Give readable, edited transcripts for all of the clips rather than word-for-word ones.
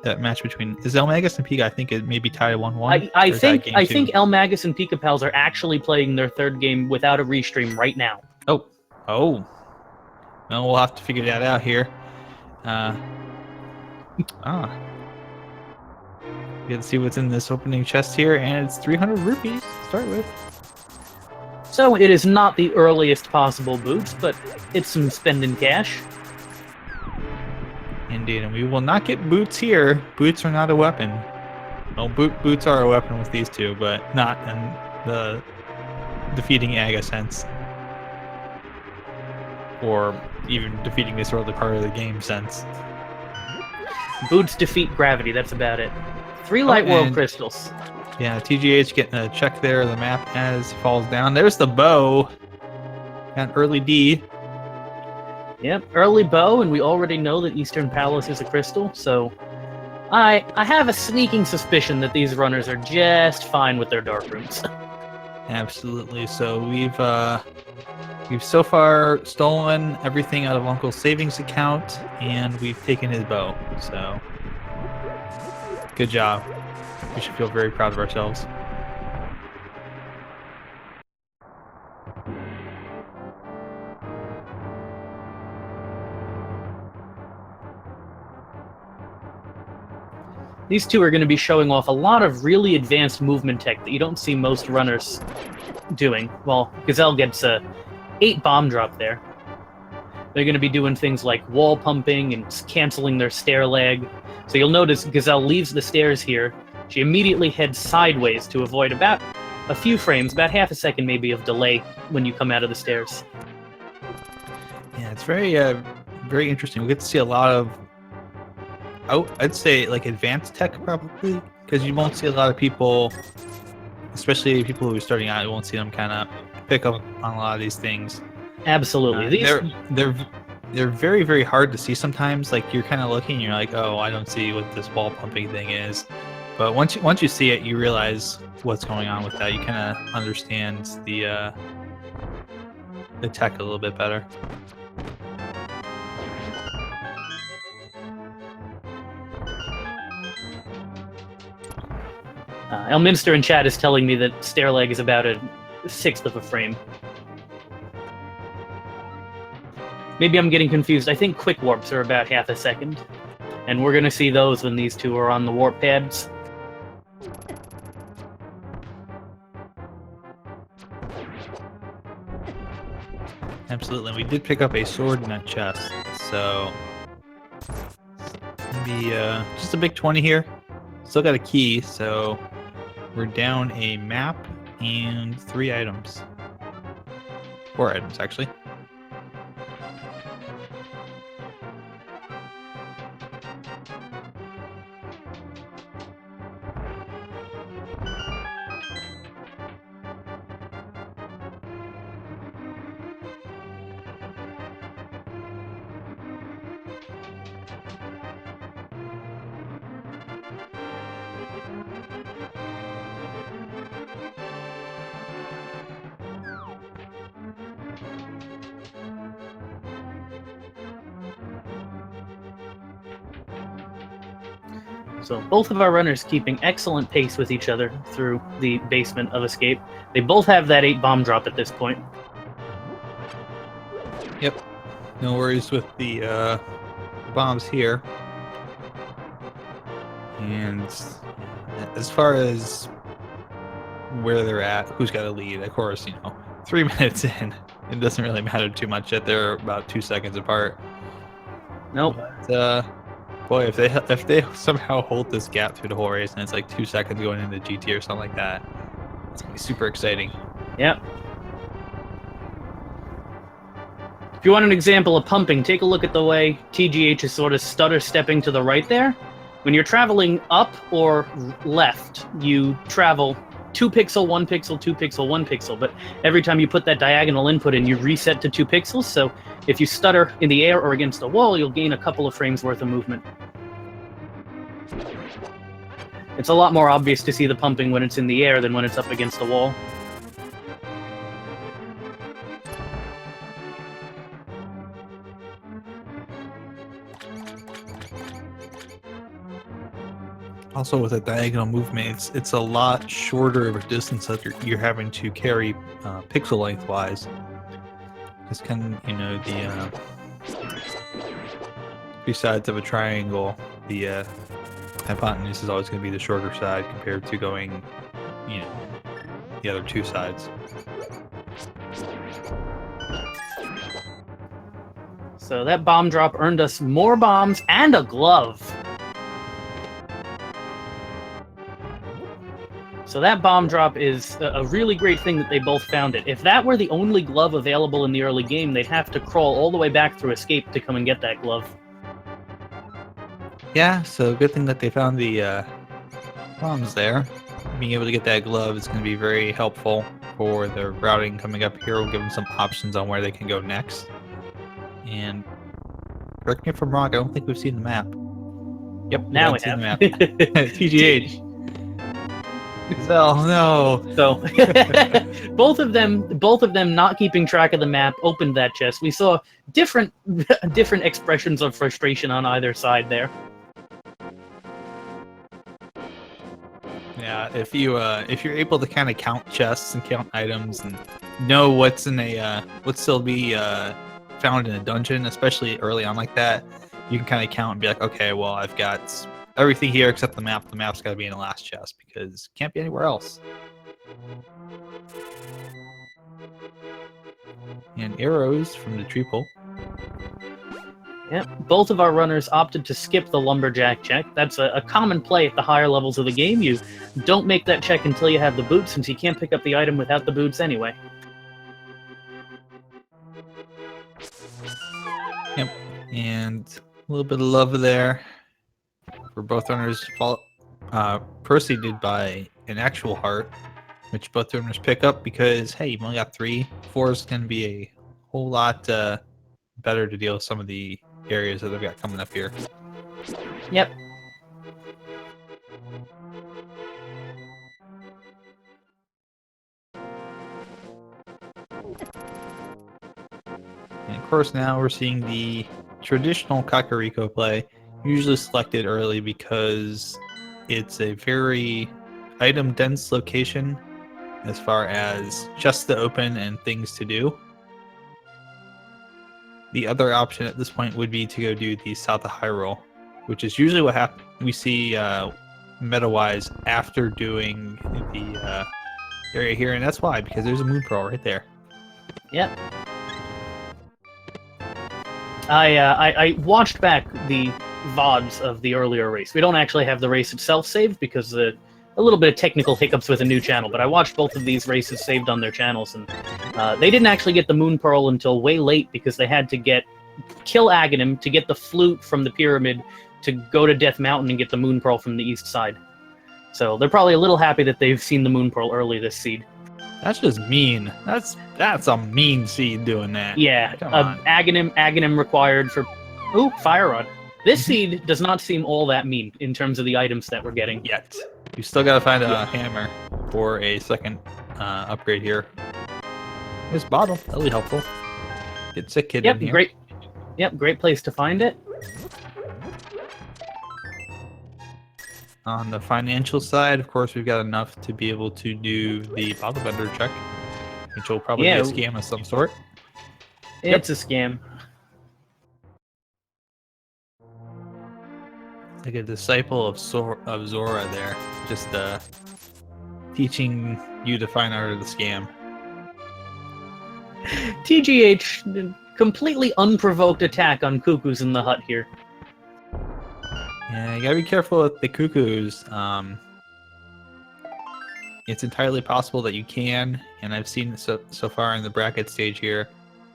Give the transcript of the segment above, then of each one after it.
that match between is Elmagus and Pika. I think it may be tied 1-1. I think Elmagus and Pika Pals are actually playing their third game without a restream right now. Oh. Well, we'll have to figure that out here. You can see what's in this opening chest here, and it's 300 rupees to start with. So it is not the earliest possible boots, but it's some spending cash. Indeed, and we will not get boots here. Boots are not a weapon. Well, boots are a weapon with these two, but not in the defeating Aga sense. Or even defeating this early part of the game sense. Boots defeat gravity, that's about it. 3 light world crystals. Yeah, TGH getting a check there of the map as it falls down. There's the bow. Got early D. Yep, early bow, and we already know that Eastern Palace is a crystal, so I have a sneaking suspicion that these runners are just fine with their dark rooms. Absolutely. So we've so far stolen everything out of Uncle's savings account, and we've taken his bow. So good job. We should feel very proud of ourselves. These two are going to be showing off a lot of really advanced movement tech that you don't see most runners doing. Well, Gazelle gets a 8 bomb drop there. They're going to be doing things like wall pumping and canceling their stair lag. So you'll notice Gazelle leaves the stairs here. She immediately heads sideways to avoid about a few frames, about half a second maybe of delay when you come out of the stairs. Yeah, it's very very interesting. We get to see a lot of, I'd say like advanced tech probably, because you won't see a lot of people, especially people who are starting out, you won't see them kind of pick up on a lot of these things. Absolutely. They're very, very hard to see sometimes. Like you're kind of looking and you're like, oh, I don't see what this wall pumping thing is. But once you see it, you realize what's going on with that. You kind of understand the tech a little bit better. Elminster in chat is telling me that stair lag is about a 1/6 of a frame. Maybe I'm getting confused. I think quick warps are about half a second. And we're going to see those when these two are on the warp pads. Absolutely. We did pick up a sword in that chest. So maybe just a big 20 here. Still got a key, so we're down a map and 3 items. 4 items, actually. So both of our runners keeping excellent pace with each other through the basement of Escape. They both have that 8 bomb drop at this point. Yep. No worries with the bombs here. And as far as where they're at, who's got a lead, of course, 3 minutes in, it doesn't really matter too much that they're about 2 seconds apart. Nope. But, boy, if they somehow hold this gap through the whole race and it's like 2 seconds going into GT or something like that, it's gonna be super exciting. Yep. If you want an example of pumping, take a look at the way TGH is sort of stutter stepping to the right there. When you're traveling up or left, you travel 2 pixel, 1 pixel, 2 pixel, 1 pixel. But every time you put that diagonal input in, you reset to 2 pixels. So if you stutter in the air or against a wall, you'll gain a couple of frames worth of movement. It's a lot more obvious to see the pumping when it's in the air than when it's up against a wall. Also, with a diagonal movement, it's a lot shorter of a distance that you're having to carry pixel length wise. It's kind of, the two sides of a triangle. The hypotenuse is always going to be the shorter side compared to going, the other two sides. So that bomb drop earned us more bombs and a glove. So that bomb drop is a really great thing that they both found it. If that were the only glove available in the early game, they'd have to crawl all the way back through Escape to come and get that glove. Yeah, so good thing that they found the bombs there. Being able to get that glove is going to be very helpful for the routing coming up here. We'll give them some options on where they can go next. And correct me if I'm wrong, I don't think we've seen the map. Yep, Now we seen have. the map. TGH. Gazelle, no. So both of them not keeping track of the map opened that chest. We saw different expressions of frustration on either side there. Yeah, if you're able to kind of count chests and count items and know what's in what's still be found in a dungeon, especially early on like that, you can kind of count and be like, okay, well, I've got everything here except the map. The map's got to be in the last chest because it can't be anywhere else. And arrows from the tree pole. Yep, both of our runners opted to skip the lumberjack check. That's a common play at the higher levels of the game. You don't make that check until you have the boots, since you can't pick up the item without the boots anyway. Yep, and a little bit of love there for both runners. Preceded by an actual heart, which both runners pick up because, hey, you've only got 3. 4 is going to be a whole lot better to deal with some of the areas that they've got coming up here. Yep. And of course, now we're seeing the traditional Kakariko play, usually selected early because it's a very item-dense location as far as chests to open and things to do. The other option at this point would be to go do the South of Hyrule, which is usually what we see meta-wise after doing the area here, and that's why, because there's a Moon Pearl right there. Yep. I watched back the VODs of the earlier race. We don't actually have the race itself saved because a little bit of technical hiccups with a new channel, but I watched both of these races saved on their channels, and they didn't actually get the Moon Pearl until way late because they had to kill Aghanim to get the flute from the pyramid to go to Death Mountain and get the Moon Pearl from the east side. So they're probably a little happy that they've seen the Moon Pearl early this seed. That's just mean. That's a mean seed doing that. Yeah, Aghanim required for... Ooh, Fire Rod. This seed does not seem all that mean in terms of the items that we're getting. Yet. You still gotta find a hammer for a second upgrade here. This bottle, that'll be helpful. Get sick kid in here. Great place to find it. On the financial side, of course, we've got enough to be able to do the bottle vendor check, which will probably be a scam of some sort. It's a scam. Like a disciple of Zora there, just teaching you the fine art of the scam. TGH, completely unprovoked attack on Cuckoos in the hut here. Yeah, you gotta be careful with the cuckoos. It's entirely possible that you can, and I've seen so far in the bracket stage here,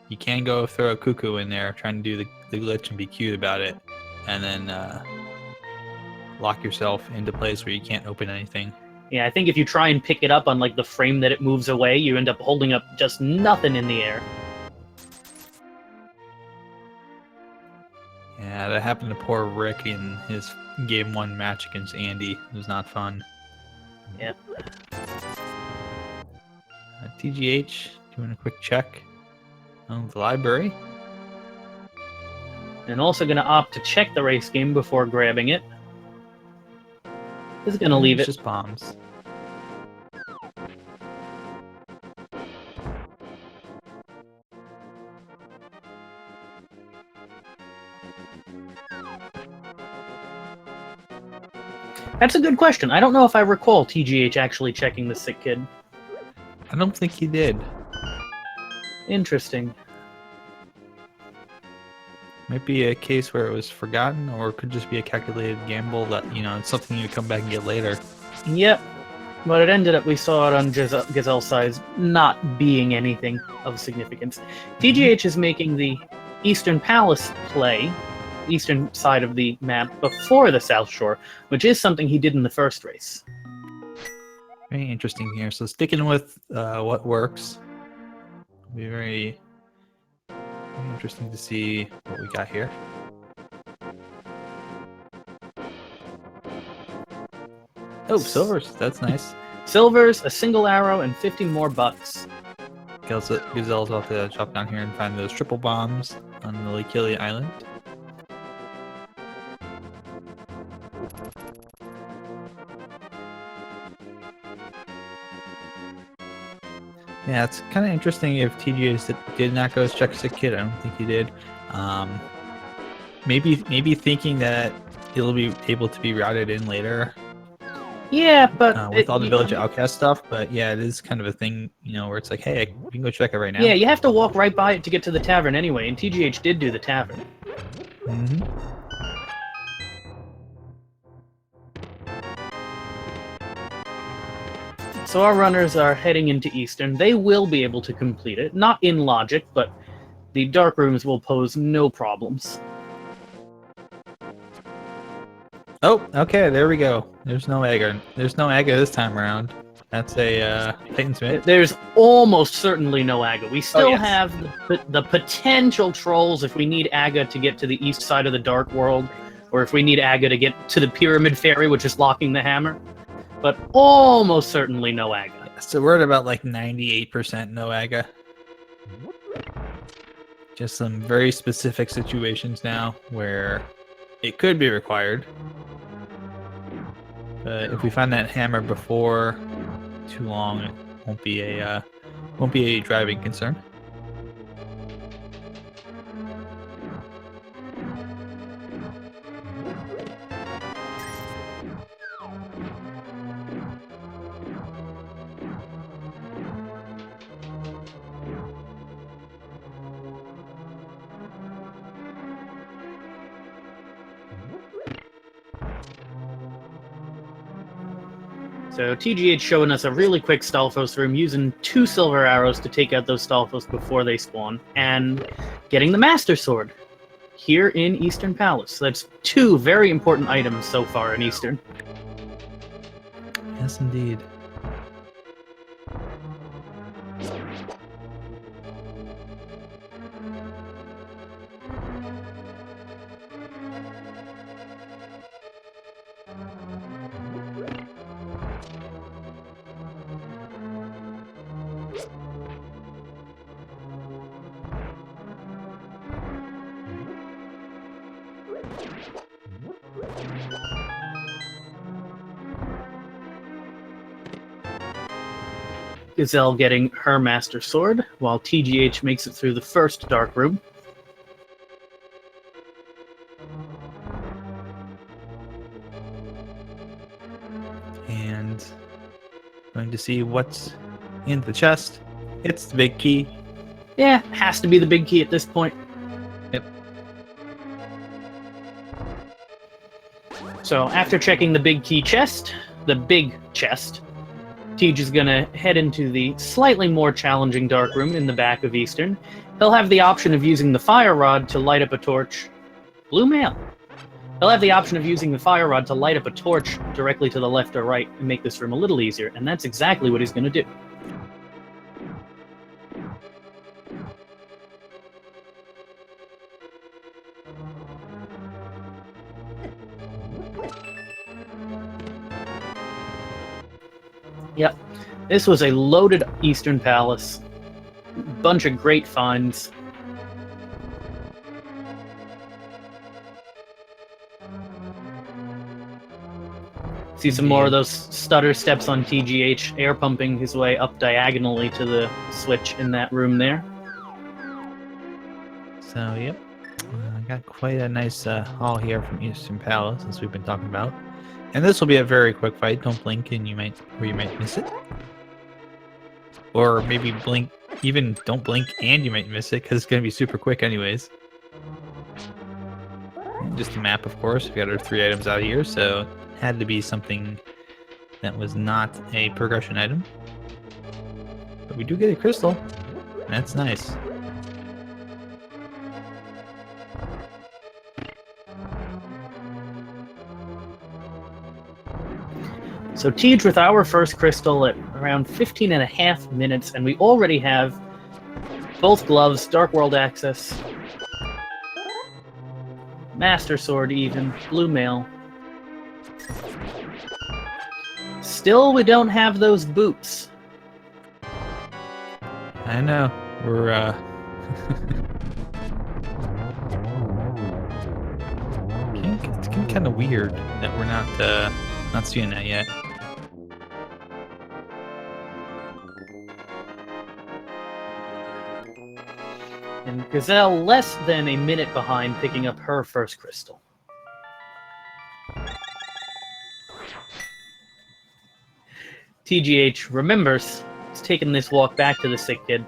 you can go throw a cuckoo in there, trying to do the glitch and be cute about it, and then lock yourself into place where you can't open anything. Yeah, I think if you try and pick it up on like the frame that it moves away, you end up holding up just nothing in the air. Yeah, that happened to poor Rick in his Game 1 match against Andy. It was not fun. Yep. TGH, doing a quick check on the library. And also going to opt to check the race game before grabbing it. Is gonna leave It's it. just bombs. That's a good question. I don't know if I recall TGH actually checking the sick kid. I don't think he did. Interesting. Might be a case where it was forgotten, or it could just be a calculated gamble that, it's something you come back and get later. Yep. But it ended up, we saw it on Gesellschaft not being anything of significance. TGH is making the Eastern Palace play, eastern side of the map, before the South Shore, which is something he did in the first race. Very interesting here. So sticking with what works. It'll be very interesting to see what we got here. Oh, silvers. That's nice. Silvers, a single arrow, and 50 more bucks. Gazelle's about to drop down here and find those triple bombs on the Lakili Island. Yeah, it's kind of interesting if TGH did not go check sick kid. I don't think he did. Maybe thinking that it'll be able to be routed in later. Yeah, but with all the village outcast stuff. But yeah, it is kind of a thing, where it's like, hey, you can go check it right now. Yeah, you have to walk right by it to get to the tavern anyway, and TGH did do the tavern. Mm-hmm. So our runners are heading into Eastern. They will be able to complete it. Not in logic, but the dark rooms will pose no problems. Oh, okay, there we go. There's no Aga. There's no Aga this time around. That's a Titan Smith. There's almost certainly no Aga. We still yes. have the potential trolls if we need Aga to get to the east side of the Dark World, or if we need Aga to get to the Pyramid Ferry, which is locking the hammer. But almost certainly no Aga. So we're at about like 98% no Aga. Just some very specific situations now where it could be required. But if we find that hammer before too long, it won't be a driving concern. So TGH showing us a really quick Stalfos room, using 2 silver arrows to take out those Stalfos before they spawn, and getting the Master Sword here in Eastern Palace. That's 2 very important items so far in Eastern. Yes, indeed. Gazelle getting her Master Sword, while TGH makes it through the first Dark Room. And going to see what's in the chest. It's the big key. Yeah, has to be the big key at this point. Yep. So after checking the big key chest, the big chest, Tej is going to head into the slightly more challenging dark room in the back of Eastern. He'll have the option of using the fire rod to light up a torch. Blue mail. He'll have the option of using the fire rod to light up a torch directly to the left or right and make this room a little easier, and that's exactly what he's going to do. Yep, this was a loaded Eastern Palace. Bunch of great finds. See some more of those stutter steps on TGH, air pumping his way up diagonally to the switch in that room there. So, yep. Got quite a nice haul here from Eastern Palace, as we've been talking about. And this will be a very quick fight. Don't blink and you might miss it. Or maybe blink, even don't blink and you might miss it, because it's going to be super quick anyways. And just a map, of course. We got our 3 items out here, so it had to be something that was not a progression item. But we do get a crystal, and that's nice. So Tej with our first crystal at around 15.5 minutes, and we already have both gloves, Dark World access, Master Sword even, Blue Mail. Still, we don't have those boots. I know. We're, it's getting kind of weird that we're not seeing that yet. And Gazelle less than a minute behind picking up her first crystal. TGH remembers he's taking this walk back to the sick kid.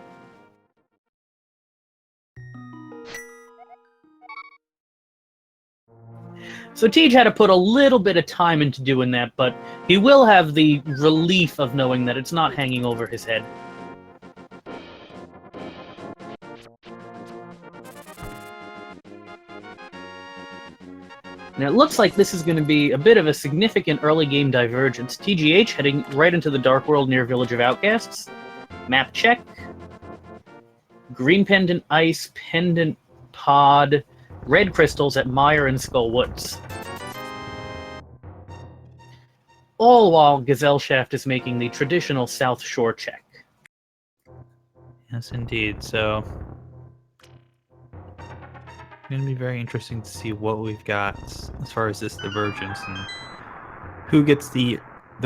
So Tej had to put a little bit of time into doing that, but he will have the relief of knowing that it's not hanging over his head. Now it looks like this is going to be a bit of a significant early game divergence. TGH heading right into the Dark World near Village of Outcasts. Map check. Green pendant, ice, pendant, pod, red crystals at Mire and Skull Woods. All while Gesellschaft is making the traditional South Shore check. Yes, indeed. So, it's going to be very interesting to see what we've got as far as this divergence and who gets the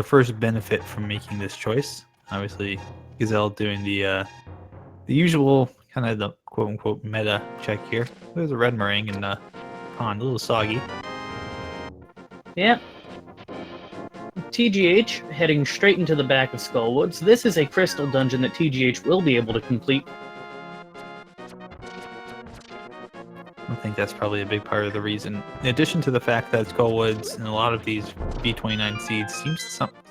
first benefit from making this choice. Obviously, Gazelle doing the usual kind of the quote-unquote meta check here. There's a red meringue in the pond, a little soggy. Yeah. TGH heading straight into the back of Skullwoods. This is a crystal dungeon that TGH will be able to complete. I think that's probably a big part of the reason. In addition to the fact that Skullwoods and a lot of these B29 seeds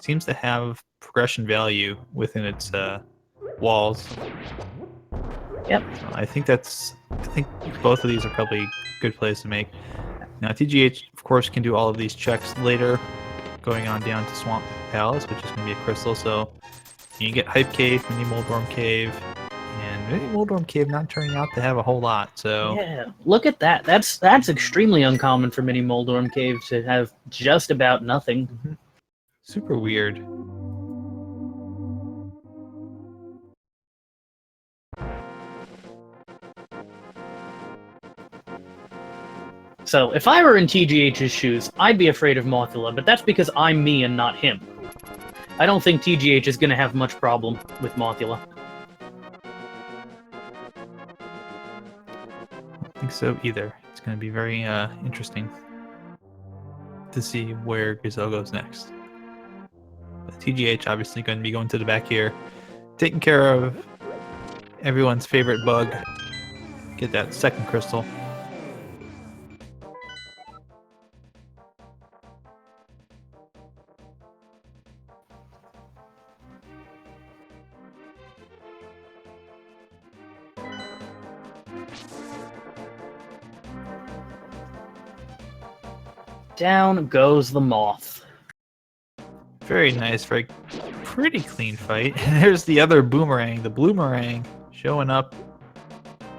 seems to have progression value within its walls. Yep. So I think both of these are probably good plays to make. Now TGH, of course, can do all of these checks later, going on down to Swamp Palace, which is going to be a crystal. So you can get Hype Cave, Mini Moldorm Cave, and Mini Moldorm Cave not turning out to have a whole lot. So yeah, look at that. That's extremely uncommon for Mini Moldorm Cave to have just about nothing. Mm-hmm. Super weird. So, if I were in TGH's shoes, I'd be afraid of Mothula, but that's because I'm me and not him. I don't think TGH is going to have much problem with Mothula. I don't think so either. It's going to be very interesting to see where Gazelle goes next. But TGH obviously going to be going to the back here, taking care of everyone's favorite bug. Get that second crystal. Down goes the moth. Very nice, very pretty clean fight. And there's the other boomerang, the Bloomerang, showing up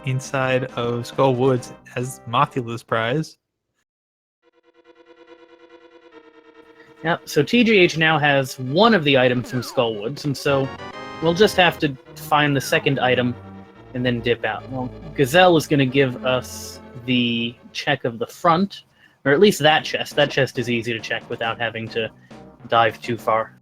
inside of Skull Woods as Mothula's prize. Yep, so TGH now has one of the items from Skullwoods, and so we'll just have to find the second item and then dip out. Well, Gazelle is going to give us the check of the front, or at least that chest. That chest is easy to check without having to dive too far.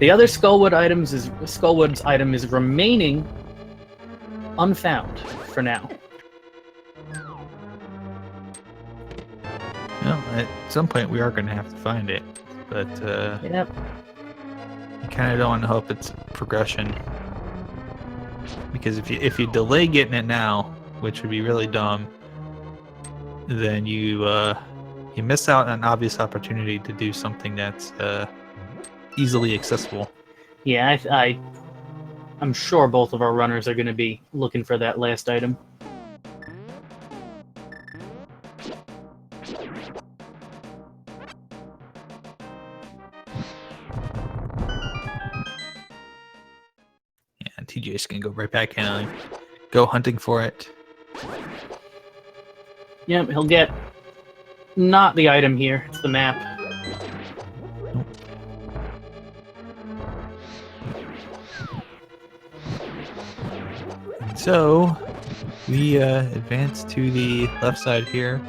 The other Skullwood's item is remaining unfound for now. Well, at some point we are going to have to find it, but Yep. you kind of don't want to hope it's progression, because if you delay getting it now, which would be really dumb, then you miss out on an obvious opportunity to do something that's easily accessible. Yeah, I'm sure both of our runners are going to be looking for that last item. Yeah, TGH's gonna go right back in and go hunting for it. Yep, he'll get not the item here, it's the map. And so we advance to the left side here,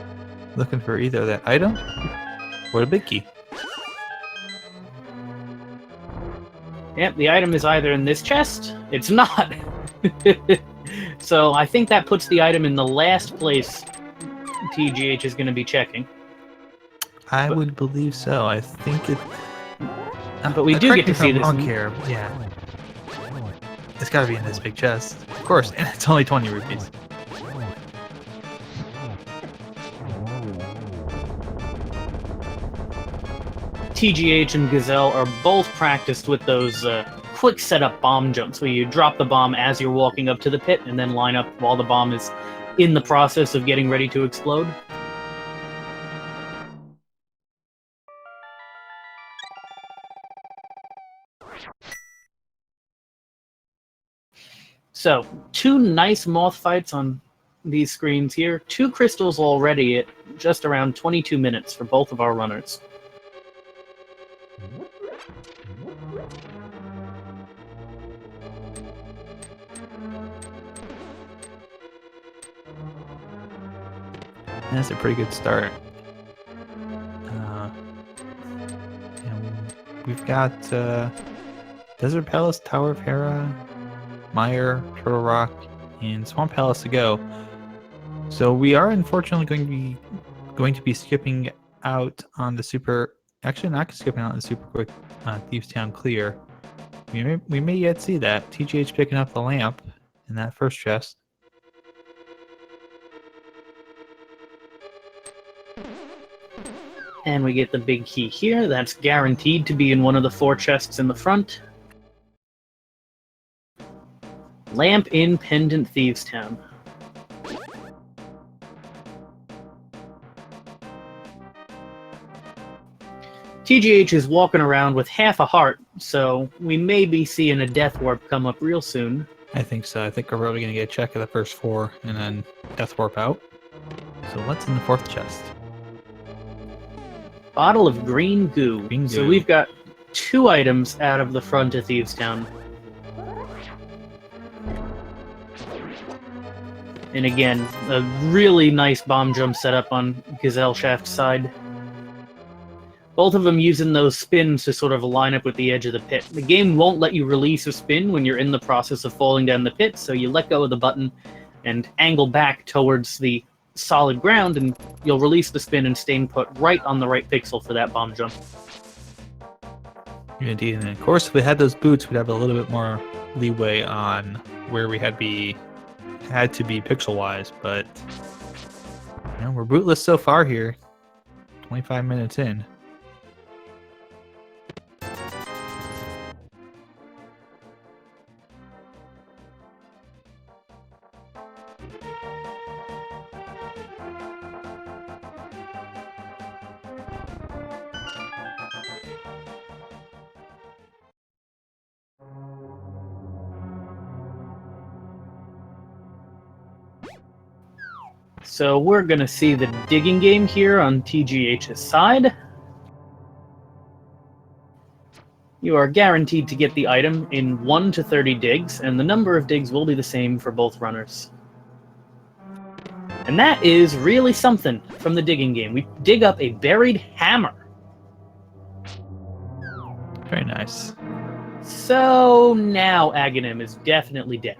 looking for either that item or the big key. Yep, the item is either in this chest. It's not. So I think that puts the item in the last place TGH is going to be checking. I would believe so. I think it. But we do get to see this. Here. Yeah. It's got to be in this big chest, of course, and it's only 20 rupees. TGH and Gazelle are both practiced with those quick setup bomb jumps where you drop the bomb as you're walking up to the pit and then line up while the bomb is in the process of getting ready to explode. So, 2 nice moth fights on these screens here. 2 crystals already at just around 22 minutes for both of our runners. That's a pretty good start. We've got Desert Palace, Tower of Hera, Mire, Turtle Rock, and Swamp Palace to go. So we are unfortunately going to be skipping out on the super. Actually, not skipping out on the super quick Thieves Town clear. We may yet see that. TGH picking up the lamp in that first chest. And we get the big key here. That's guaranteed to be in one of the 4 chests in the front. Lamp in Pendant Thieves Town. TGH is walking around with half a heart, so we may be seeing a death warp come up real soon. I think so. I think we're probably going to get a check of the first 4 and then death warp out. So what's in the 4th chest? Bottle of green goo. Green goo. So we've got 2 items out of the front of Thieves Town. And again, a really nice bomb jump setup on Gesellschaft's side. Both of them using those spins to sort of line up with the edge of the pit. The game won't let you release a spin when you're in the process of falling down the pit, so you let go of the button and angle back towards the solid ground, and you'll release the spin and stay put right on the right pixel for that bomb jump. Indeed, and of course, if we had those boots, we'd have a little bit more leeway on where we had to be pixel-wise, but you know, we're bootless so far here. 25 minutes in. So we're going to see the digging game here on TGH's side. You are guaranteed to get the item in 1 to 30 digs, and the number of digs will be the same for both runners. And that is really something from the digging game. We dig up a buried hammer. Very nice. So now Aghanim is definitely dead.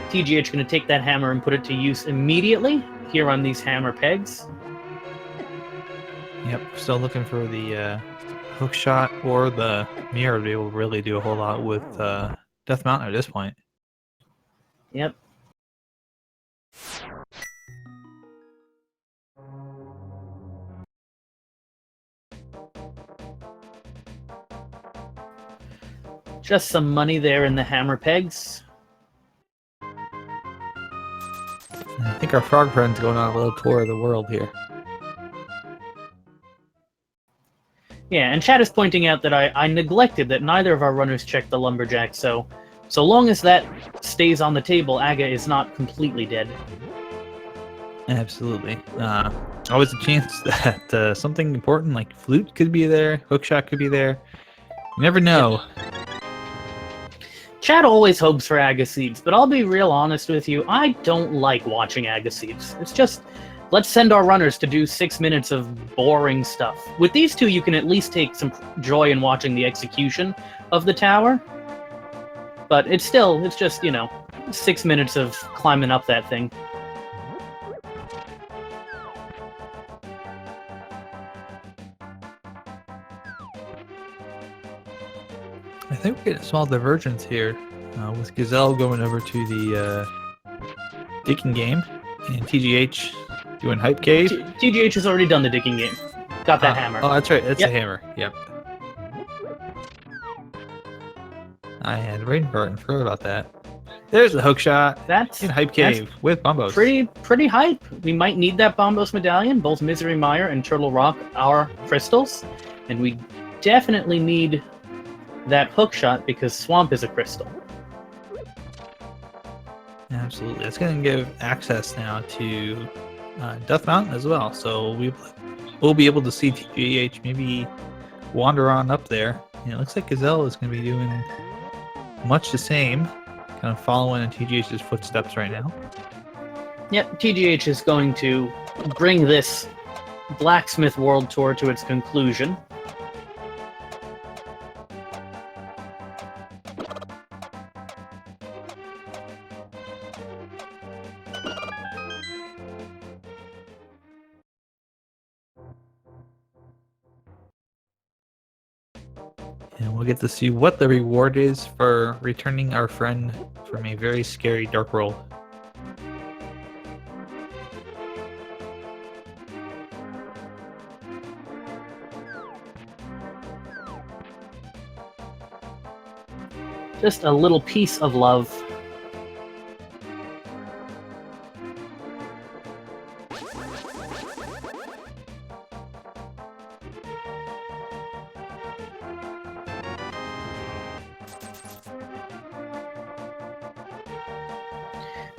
TGH going to take that hammer and put it to use immediately here on these hammer pegs. Yep, still looking for the hook shot or the mirror to be able to really do a whole lot with Death Mountain at this point. Yep. Just some money there in the hammer pegs. I think our frog friend's going on a little tour of the world here. Yeah, and Chad is pointing out that I neglected that neither of our runners checked the lumberjack, so long as that stays on the table, Aga is not completely dead. Absolutely. Always a chance that something important like flute could be there, hookshot could be there. You never know. Yeah. Chad always hopes for Aga seeds, but I'll be real honest with you, I don't like watching Aga seeds. It's just, let's send our runners to do 6 minutes of boring stuff. With these two, you can at least take some joy in watching the execution of the tower. But it's just, 6 minutes of climbing up that thing. I think we get a small divergence here with Gazelle going over to the digging game and TGH doing hype cave. TGH has already done the digging game. Got that hammer. Oh, that's right. That's Yep. a hammer. Yep. I had brain fart and forgot about that. There's a hook shot. That's in hype cave with Bombos. Pretty hype. We might need that Bombos medallion. Both Misery Mire and Turtle Rock are crystals, and we definitely need that hook shot because Swamp is a crystal. Absolutely. It's going to give access now to Death Mountain as well. So we'll be able to see TGH maybe wander on up there. And it looks like Gazelle is going to be doing much the same, kind of following in TGH's footsteps right now. Yep, TGH is going to bring this Blacksmith World Tour to its conclusion. And we'll get to see what the reward is for returning our friend from a very scary dark world. Just a little piece of love.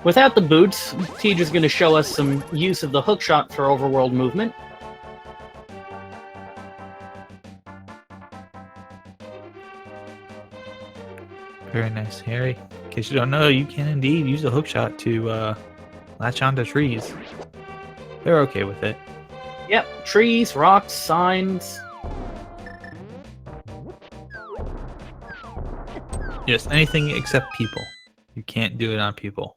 Without the boots, Tej is going to show us some use of the hookshot for overworld movement. Very nice, Harry. In case you don't know, you can indeed use a hookshot to latch onto trees. They're okay with it. Yep, trees, rocks, signs. Yes, anything except people. You can't do it on people.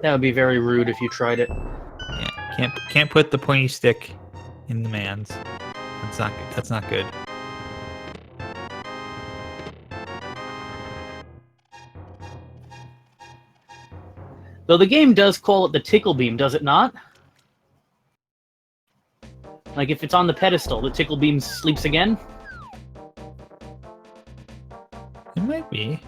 That would be very rude if you tried it. Yeah, can't put the pointy stick in the man's. That's not good. That's not good. Though the game does call it the tickle beam, does it not? Like if it's on the pedestal, the tickle beam sleeps again? It might be.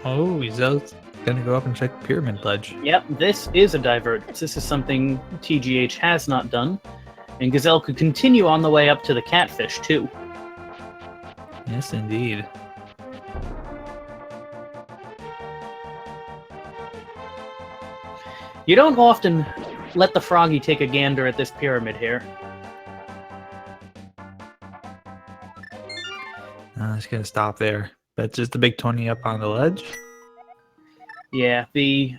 Oh, he's out. Gonna go up and check the pyramid ledge. Yep, this is a divergence. This is something TGH has not done. And Gazelle could continue on the way up to the catfish, too. Yes, indeed. You don't often let the froggy take a gander at this pyramid here. Just gonna stop there. That's just the big Tony up on the ledge. Yeah, the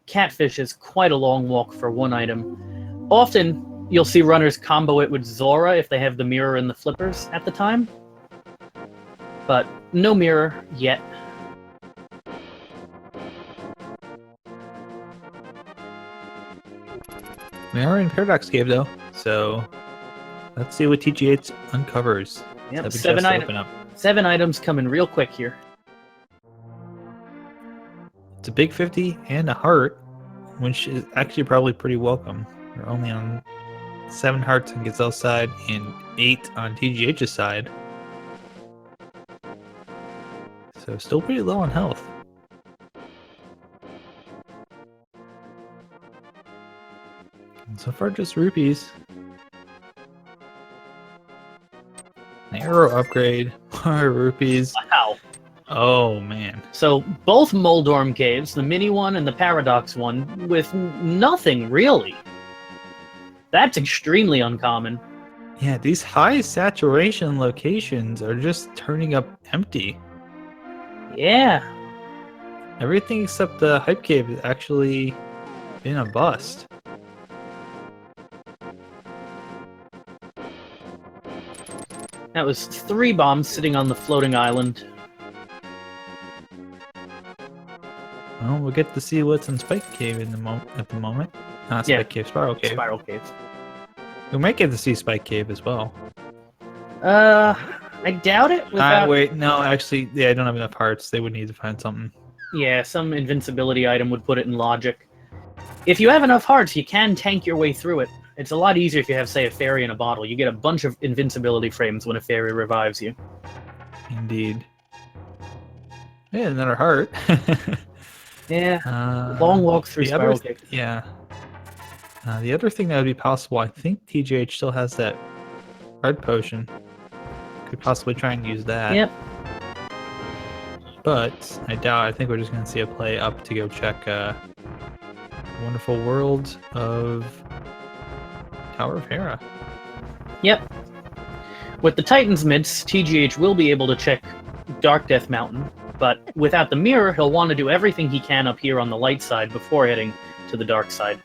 catfish is quite a long walk for one item. Often, you'll see runners combo it with Zora if they have the mirror and the flippers at the time. But no mirror yet. We are in Paradox Cave though, so let's see what TGH uncovers. Yep, Have a seven chest to items. open up. 7 items coming real quick here. It's a big 50 and a heart, which is actually probably pretty welcome. We're only on 7 hearts on Gazelle's side and 8 on TGH's side. So still pretty low on health. And so far just rupees. An arrow upgrade, more rupees. Wow. Oh man. So both Moldorm caves, the mini one and the Paradox one, with nothing really. That's extremely uncommon. Yeah, these high saturation locations are just turning up empty. Yeah. Everything except the hype cave has actually been a bust. That was 3 bombs sitting on the floating island. Well, we'll get to see what's in Spike Cave in at the moment. Not Spike Yeah. Cave, Spiral Cave. Spiral cave. We might get to see Spike Cave as well. I doubt it. Without... Wait, no, actually, yeah, I don't have enough hearts. They would need to find something. Yeah, some invincibility item would put it in logic. If you have enough hearts, you can tank your way through it. It's a lot easier if you have, say, a fairy in a bottle. You get a bunch of invincibility frames when a fairy revives you. Indeed. Yeah, another heart. Yeah, long walk through the Spiral other, Cave. Yeah. The other thing that would be possible, I think TGH still has that red potion. Could possibly try and use that. Yep. But I doubt. I think we're just going to see a play up to go check Wonderful World of Tower of Hera. Yep. With the Titan's Mitts, TGH will be able to check Dark Death Mountain, but without the mirror, he'll want to do everything he can up here on the light side before heading to the dark side.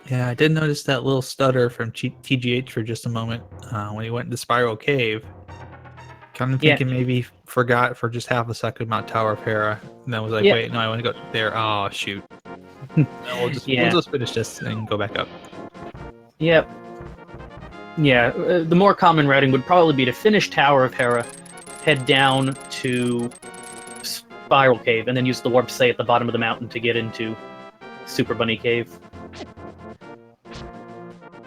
Yeah, I did notice that little stutter from TGH for just a moment when he went into Spiral Cave. Kind of thinking maybe he forgot for just half a second about Tower of Hera, and then was like, wait, no, I want to go there. Oh, shoot. No, we'll just finish this and go back up. Yep. Yeah, the more common routing would probably be to finish Tower of Hera, head down to Spiral Cave, and then use the warp stay at the bottom of the mountain to get into Super Bunny Cave.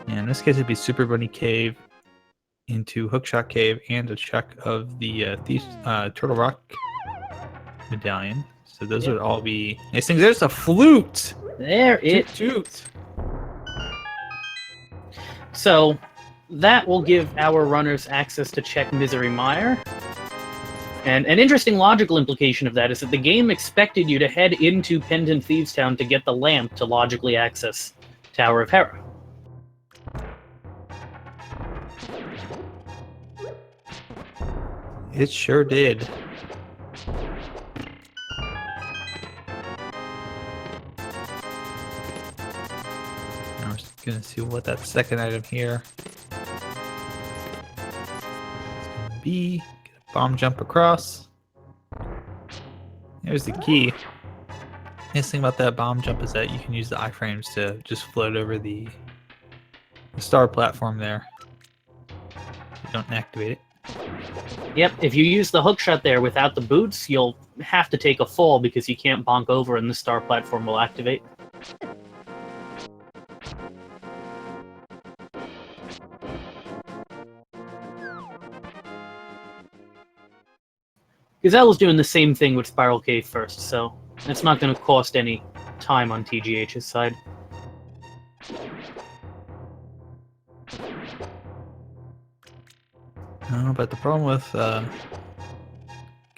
Yeah, in this case, it'd be Super Bunny Cave into Hookshot Cave and a check of the Turtle Rock medallion. So those would all be nice things. There's a flute! There it Toot. So that will give our runners access to check Misery Mire. And an interesting logical implication of that is that the game expected you to head into Pendant Thieves Town to get the lamp to logically access Tower of Hera. It sure did. Now we're just gonna see what that second item here is gonna be. Get a bomb jump across. There's the key. Nice thing about that bomb jump is that you can use the iframes to just float over the star platform there. You don't activate it. Yep, if you use the hookshot there without the boots, you'll have to take a fall because you can't bonk over and the star platform will activate. Gazelle is doing the same thing with Spiral Cave first, so it's not going to cost any time on TGH's side. No, but the problem with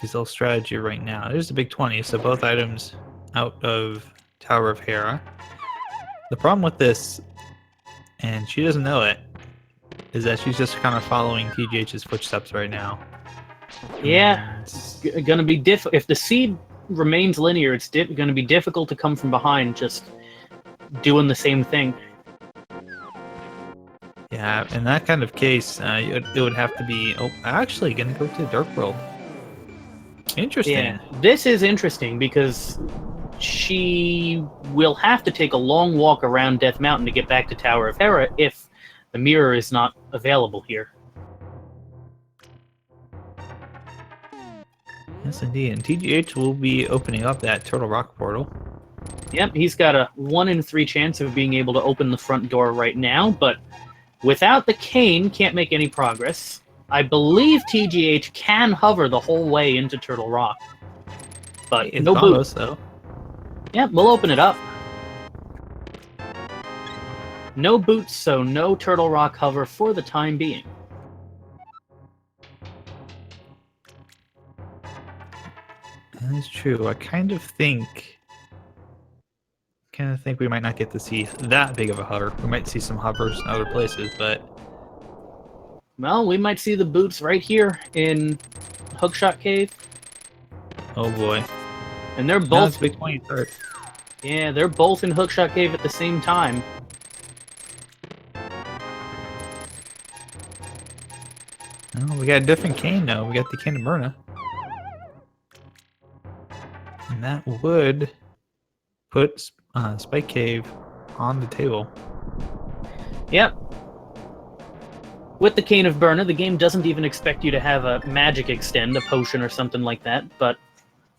Gazelle's strategy right now, there's a big 20, so both items out of Tower of Hera. The problem with this, and she doesn't know it, is that she's just kind of following TGH's footsteps right now. Yeah, it's going to be if the seed remains linear, it's going to be difficult to come from behind just doing the same thing. Yeah, in that kind of case, it would have to be... Oh, actually, going to go to the Dark World. Interesting. Yeah, this is interesting because she will have to take a long walk around Death Mountain to get back to Tower of Hera if the mirror is not available here. Yes, indeed. And TGH will be opening up that Turtle Rock portal. Yep, he's got a 1 in 3 chance of being able to open the front door right now, but without the cane, can't make any progress. I believe TGH can hover the whole way into Turtle Rock, but It's no almost, boot. though. Yep, we'll open it up. No boots, so no Turtle Rock hover for the time being. That is true. I kind of think we might not get to see that big of a hover. We might see some hovers in other places, but... Well, we might see the boots right here in Hookshot Cave. Oh boy. And they're Now both... it's big 20 start. Yeah, they're both in Hookshot Cave at the same time. Oh, we got a different cane now. We got the cane of Myrna. And that would put Spike Cave on the table. Yep. With the Cane of Burna, the game doesn't even expect you to have a magic extend, a potion or something like that, but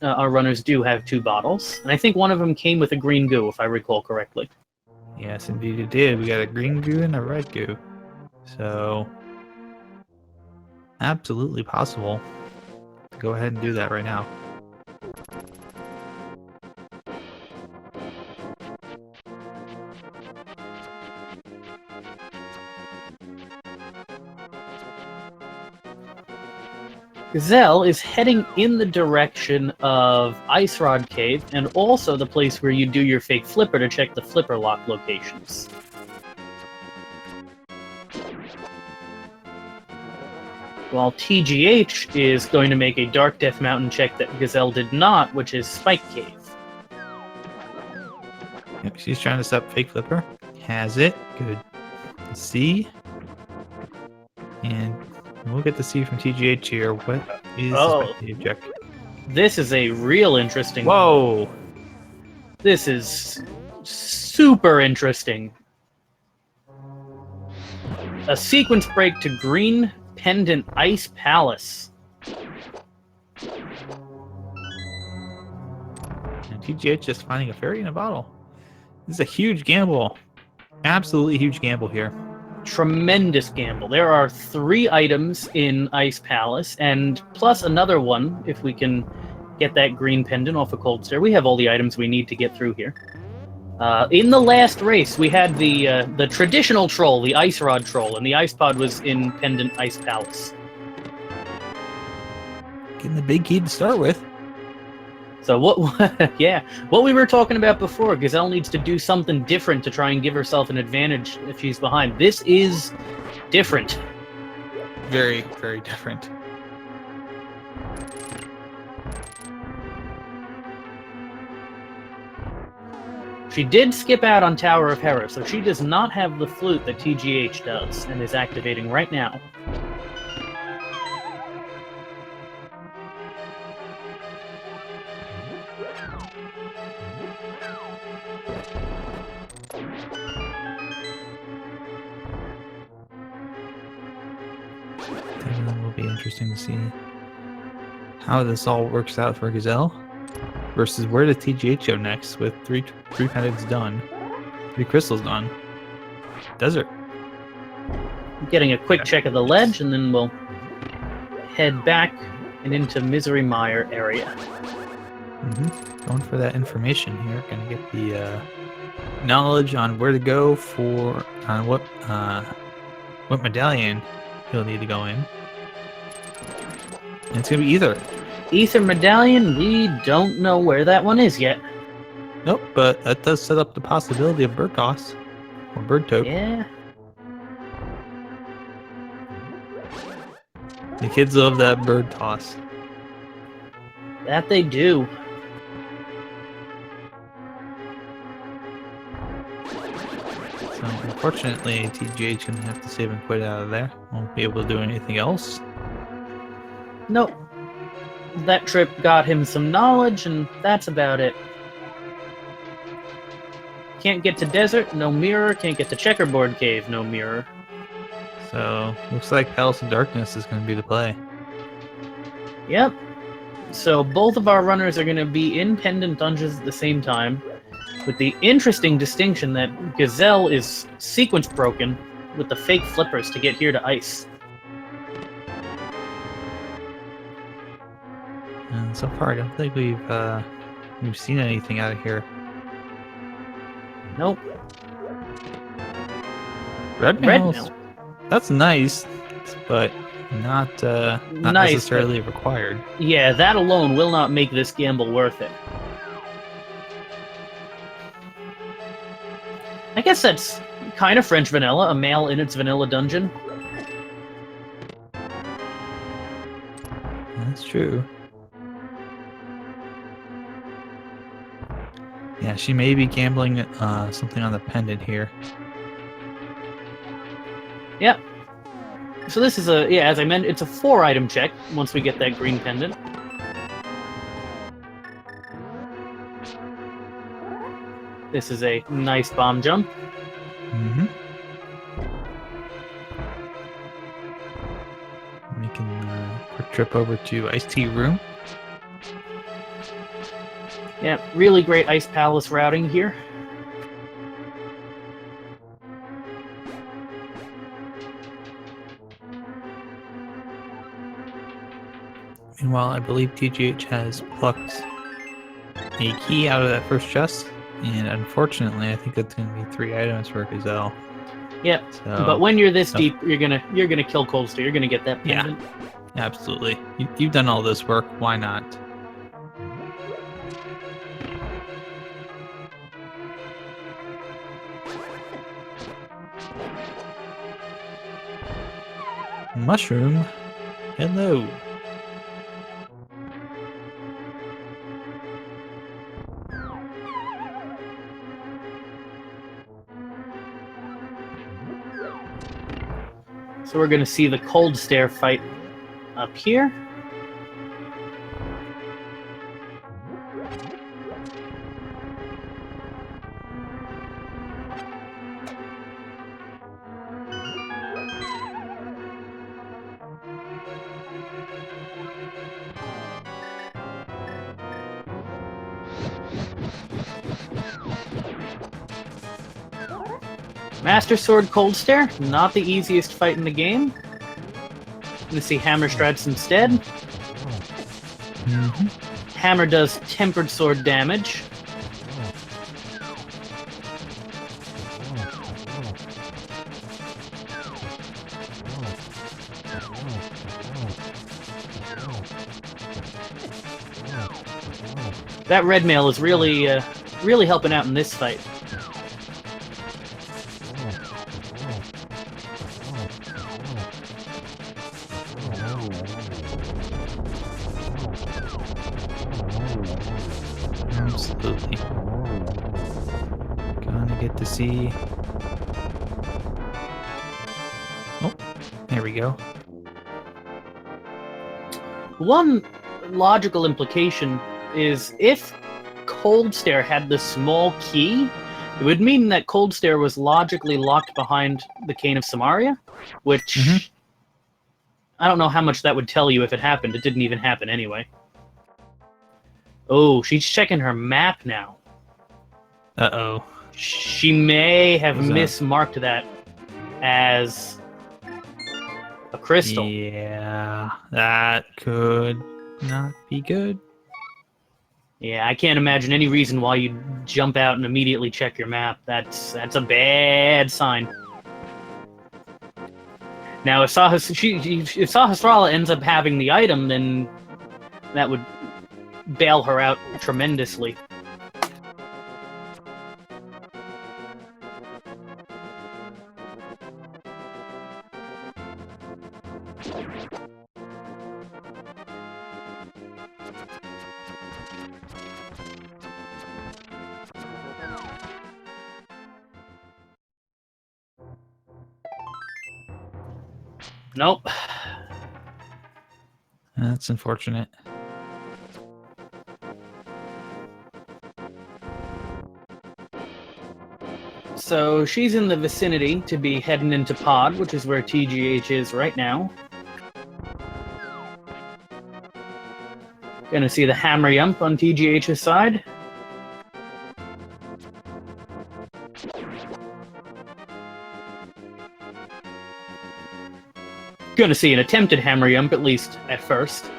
our runners do have 2 bottles. And I think one of them came with a green goo, if I recall correctly. Yes, indeed it did. We got a green goo and a red goo. So, absolutely possible to go ahead and do that right now. Gazelle is heading in the direction of Ice Rod Cave, and also the place where you do your fake flipper to check the flipper lock locations. While TGH is going to make a Dark Death Mountain check that Gazelle did not, which is Spike Cave. Yep, she's trying to set up fake flipper. Has it. Good. C. And we'll get to see from TGH here what is the Spike Cave check. This is a real interesting... Whoa! This is super interesting. A sequence break to Green Pendant Ice Palace. And TGH just finding a fairy in a bottle. This is a huge gamble. Absolutely huge gamble here. Tremendous gamble. There are 3 items in Ice Palace, and plus another one, if we can get that green pendant off a Cold Stare. We have all the items we need to get through here. In the last race, we had the traditional troll, the Ice Rod troll, and the Ice Pod was in Pendant Ice Palace. Getting the big key to start with. So what we were talking about before, Gazelle needs to do something different to try and give herself an advantage if she's behind. This is different. Very, very different. She did skip out on Tower of Hera, so she does not have the flute that TGH does, and is activating right now. That will be interesting to see how this all works out for Gazelle. Versus where does TGH go next with three pendants done, 3 crystals done. Desert. Getting a quick check of the ledge, and then we'll head back and into Misery Mire area. Going for that information here. Gonna get the knowledge on where to go for what medallion he'll need to go in. And it's gonna be either. Ether Medallion, we don't know where that one is yet. Nope, but that does set up the possibility of bird toss or bird tote. Yeah. The kids love that bird toss. That they do. So unfortunately, TGH gonna have to save and quit out of there. Won't be able to do anything else. Nope. That trip got him some knowledge, and that's about it. Can't get to Desert, no mirror. Can't get to Checkerboard Cave, no mirror. So looks like Palace of Darkness is gonna be the play. Yep. So both of our runners are going to be in pendant dungeons at the same time, with the interesting distinction that Gazelle is sequence broken with the fake flippers to get here to ice. And so far, I don't think we've seen anything out of here. Nope. Red mail. That's nice, but not Nice, necessarily required. Yeah, that alone will not make this gamble worth it. I guess that's kind of French vanilla, a male in its vanilla dungeon. That's true. Yeah, she may be gambling something on the pendant here. Yep. So this is as I mentioned, it's a 4-item check once we get that green pendant. This is a nice bomb jump. Making a quick trip over to Ice Tea Room. Yeah, really great Ice Palace routing here. Meanwhile, I believe TGH has plucked a key out of that first chest, and unfortunately, I think that's going to be 3 items for Gazelle. Yep, So, but when you're this deep, you're gonna kill Coldster. You're gonna get that pendant. Yeah, absolutely. You've done all this work. Why not? Mushroom. Hello. So we're going to see the Cold Stare fight up here. Master Sword Cold Stare, not the easiest fight in the game. Gonna see Hammer strats instead. Hammer does Tempered Sword damage. That red mail is really helping out in this fight. Absolutely. Gonna get to see. Oh, there we go. One logical implication is if Cold Stare had the small key, it would mean that Cold Stare was logically locked behind the Cane of Samaria, which I don't know how much that would tell you if it happened. It didn't even happen anyway. Oh, she's checking her map now. Uh-oh. She may have What's that? mismarked that as a crystal. Yeah, that could not be good. Yeah, I can't imagine any reason why you'd jump out and immediately check your map. That's a bad sign. Now, if Sahasrara ends up having the item, then that would bail her out tremendously. Nope. That's unfortunate. So she's in the vicinity to be heading into Pod, which is where TGH is right now. Gonna see the hammer yump on TGH's side. Gonna see an attempted hammer yump, at least at first.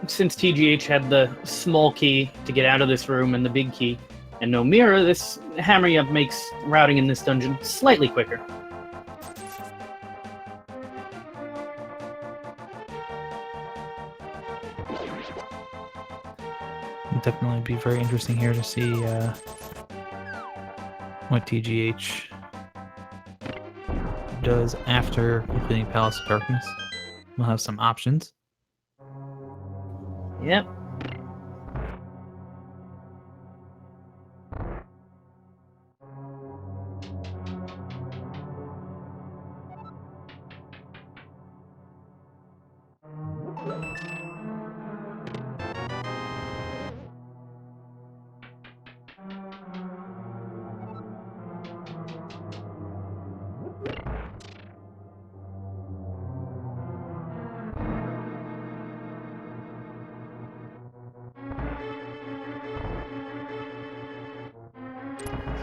Since TGH had the small key to get out of this room and the big key, and no mirror, this hammer yump makes routing in this dungeon slightly quicker. It'll definitely be very interesting here to see what TGH does after completing Palace of Darkness. We'll have some options. Yep.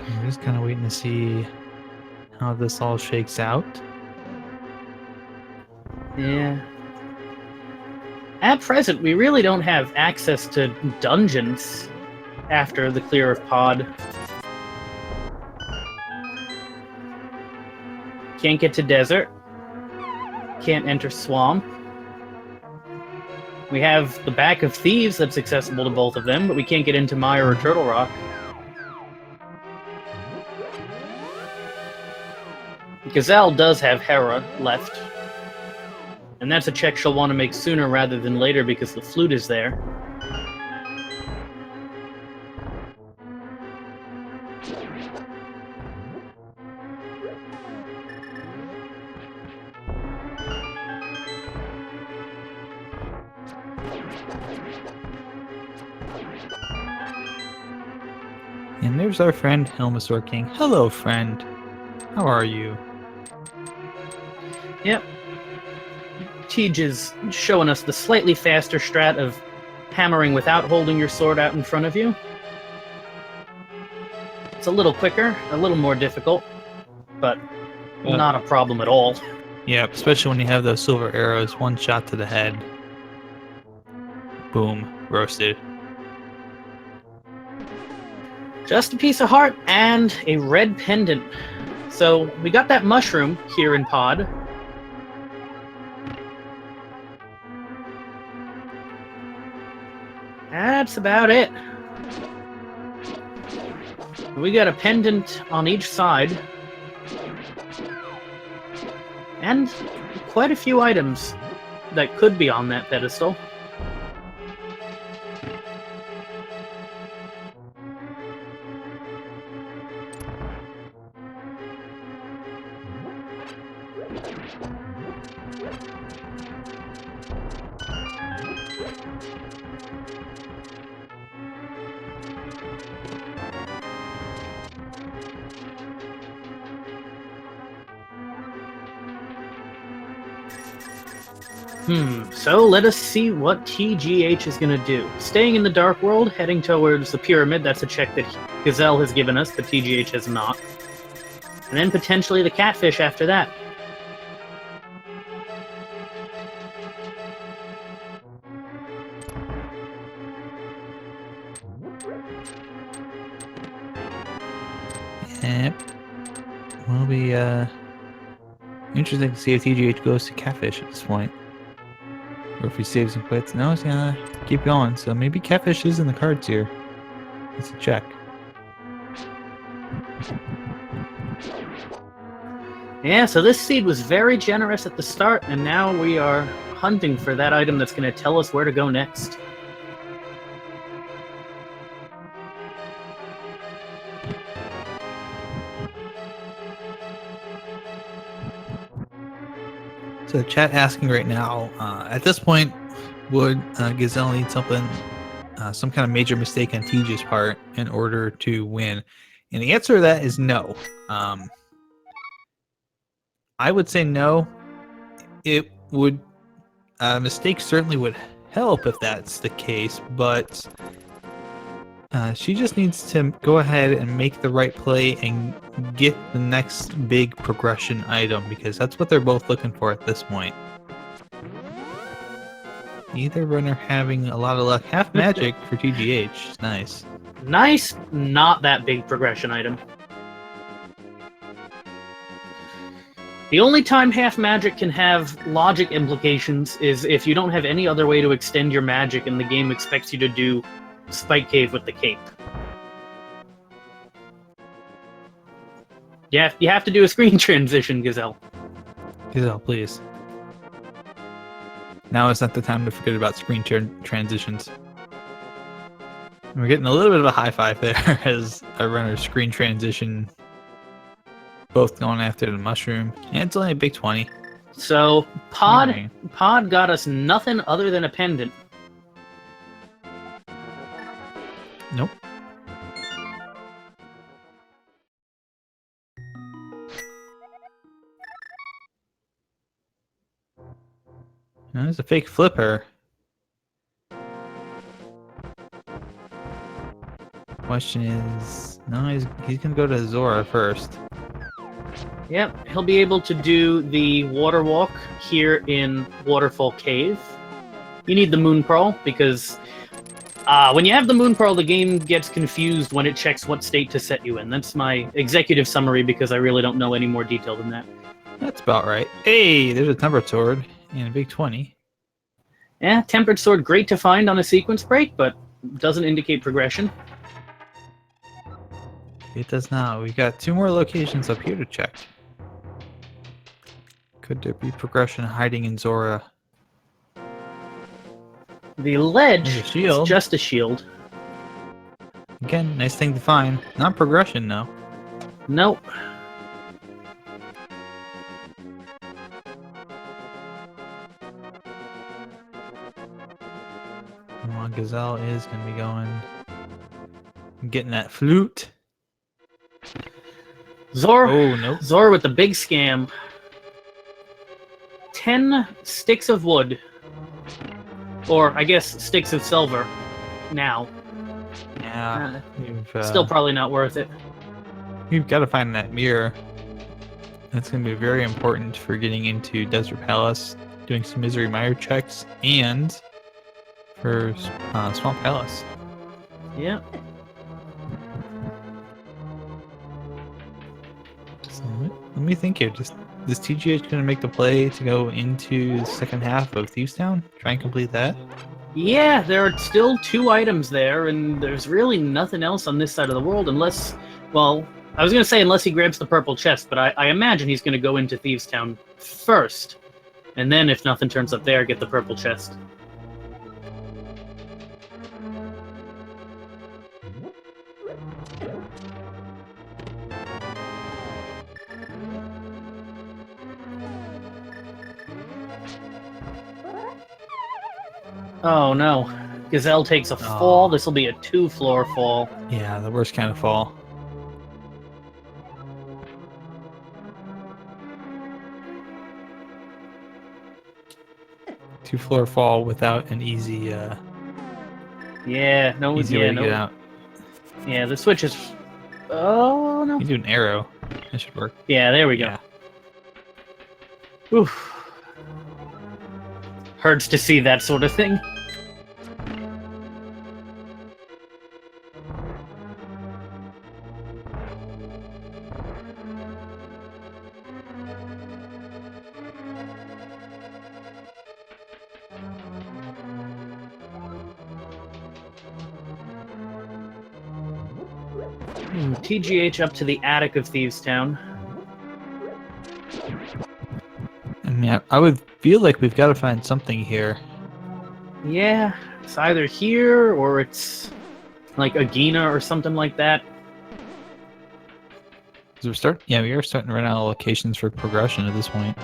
I'm just kind of waiting to see how this all shakes out. Yeah. At present, we really don't have access to dungeons after the clear of Pod. Can't get to Desert. Can't enter Swamp. We have the Back of Thieves that's accessible to both of them, but we can't get into Mire or Turtle Rock. Gazelle does have Hera left. And that's a check she'll want to make sooner rather than later because the flute is there. And there's our friend Helmasaur King. Hello, friend. How are you? Yep. Tej is showing us the slightly faster strat of hammering without holding your sword out in front of you. It's a little quicker, a little more difficult, but not a problem at all. Yeah, especially when you have those silver arrows, one shot to the head. Boom, roasted. Just a piece of heart and a red pendant. So we got that mushroom here in Pod. That's about it. We got a pendant on each side. And quite a few items that could be on that pedestal. So let us see what TGH is going to do. Staying in the Dark World, heading towards the Pyramid, that's a check that Gazelle has given us, but TGH has not. And then potentially the Catfish after that. Yep. Will be interesting to see if TGH goes to Catfish at this point. Or if he saves and quits. No, he's gonna keep going. So maybe Catfish is in the cards here. Let's check. Yeah, so this seed was very generous at the start, and now we are hunting for that item that's going to tell us where to go next. So the chat asking right now, at this point, would Gazelle need something, some kind of major mistake on TG's part in order to win? And the answer to that is no. I would say no. It would, mistake certainly would help if that's the case, but she just needs to go ahead and make the right play and get the next big progression item, because that's what they're both looking for at this point. Either runner having a lot of luck. Half magic for TGH. Nice. Nice, not that big progression item. The only time half magic can have logic implications is if you don't have any other way to extend your magic and the game expects you to do Spike Cave with the cape. You have to do a screen transition, Gazelle. Gazelle, please. Now is not the time to forget about screen transitions. We're getting a little bit of a high five there as our runners screen transition. Both going after the mushroom. And it's only a big 20. So, Pod got us nothing other than a pendant. Nope. No, there's a fake flipper. Question is, no, he's gonna go to Zora first. Yep, he'll be able to do the water walk here in Waterfall Cave. You need the Moon Pearl because when you have the Moon Pearl, the game gets confused when it checks what state to set you in. That's my executive summary because I really don't know any more detail than that. That's about right. Hey, there's a Tempered Sword and a big 20. Yeah, Tempered Sword, great to find on a sequence break, but doesn't indicate progression. It does not. We've got 2 more locations up here to check. Could there be progression hiding in Zora? The ledge There's a shield. is just a shield. Again, nice thing to find. Not progression, though. Nope. Come on, Gazelle is going to be going. Getting that flute. Zor. Oh, nope. Zor with the big scam. 10 sticks of wood. Or, I guess, sticks of silver. Now. Yeah. Still probably not worth it. You've got to find that mirror. That's going to be very important for getting into Desert Palace, doing some Misery Mire checks, and for Swamp Palace. Yeah. So let me think here. Is TGH going to make the play to go into the second half of Thieves Town? Try and complete that? Yeah, there are still 2 items there, and there's really nothing else on this side of the world unless, well, I was going to say unless he grabs the purple chest, but I imagine he's going to go into Thieves Town first, and then if nothing turns up there, get the purple chest. Oh no. Gazelle takes a fall. This will be a 2-floor fall. Yeah, the worst kind of fall. 2-floor fall without an easy Yeah, no, easy yeah, way to no. get out. Yeah, the switch is. Oh no. You do an arrow. That should work. Yeah, there we Yeah. go. Oof. Hurts to see that sort of thing. TGH up to the attic of Thieves Town. I mean, I would feel like we've got to find something here. Yeah, it's either here or it's like Agina or something like that. 'Cause we are starting to run out of locations for progression at this point.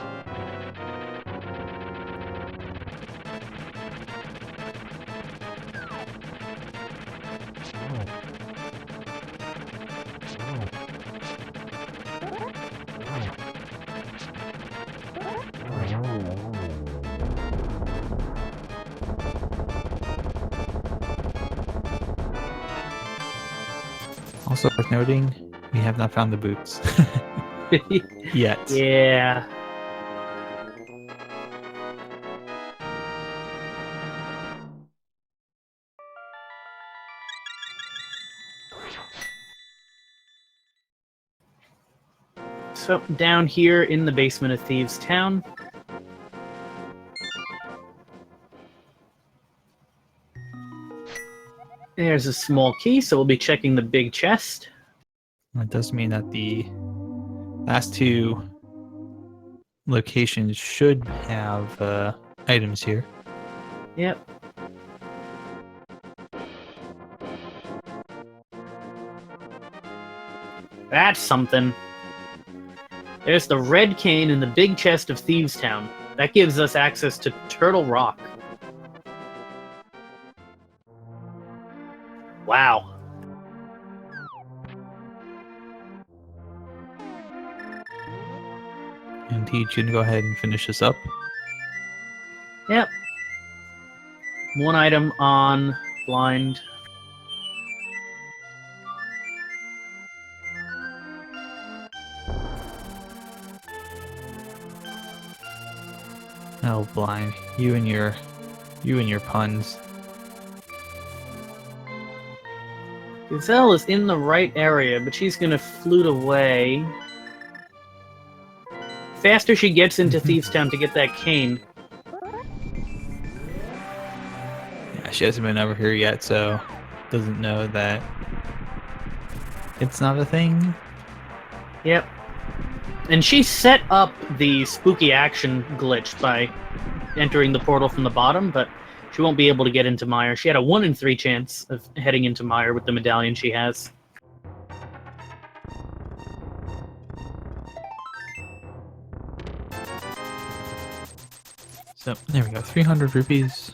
Also worth noting, we have not found the boots yet. Yeah. So, down here in the basement of Thieves Town. There's a small key, so we'll be checking the big chest. That does mean that the last two locations should have items here. Yep. That's something. There's the red cane in the big chest of Thieves Town. That gives us access to Turtle Rock. Wow. And he can go ahead and finish this up. Yep. One item on blind. Oh, blind. You and your puns. Gazelle is in the right area, but she's gonna flute away. Faster she gets into Thieves Town to get that cane. Yeah, she hasn't been over here yet, so doesn't know that it's not a thing. Yep. And she set up the spooky action glitch by entering the portal from the bottom, but she won't be able to get into Mire. She had a 1 in 3 chance of heading into Mire with the medallion she has. So there we go, 300 rupees.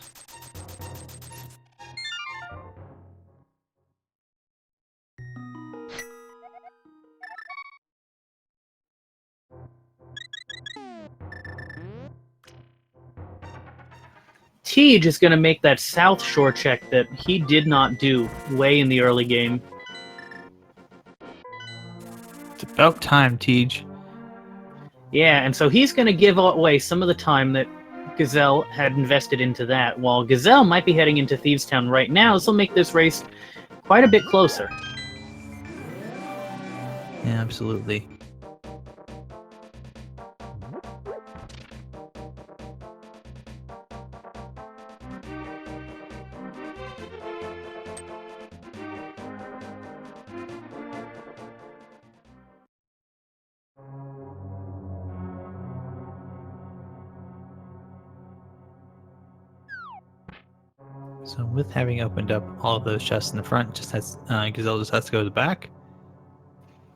Tej is going to make that South Shore check that he did not do way in the early game. It's about time, Tej. Yeah, and so he's going to give away some of the time that Gazelle had invested into that, while Gazelle might be heading into Thieves Town right now. This will make this race quite a bit closer. Yeah, absolutely. So with having opened up all of those chests in the front, Gazelle just has to go to the back.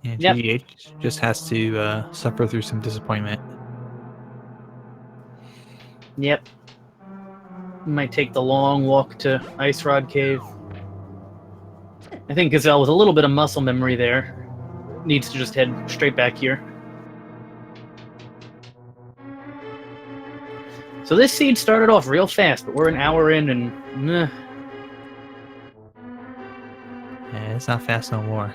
And Yep. TGH just has to suffer through some disappointment. Yep. Might take the long walk to Ice Rod Cave. I think Gazelle, with a little bit of muscle memory there, needs to just head straight back here. So this seed started off real fast, but we're an hour in and meh. Yeah, it's not fast no more.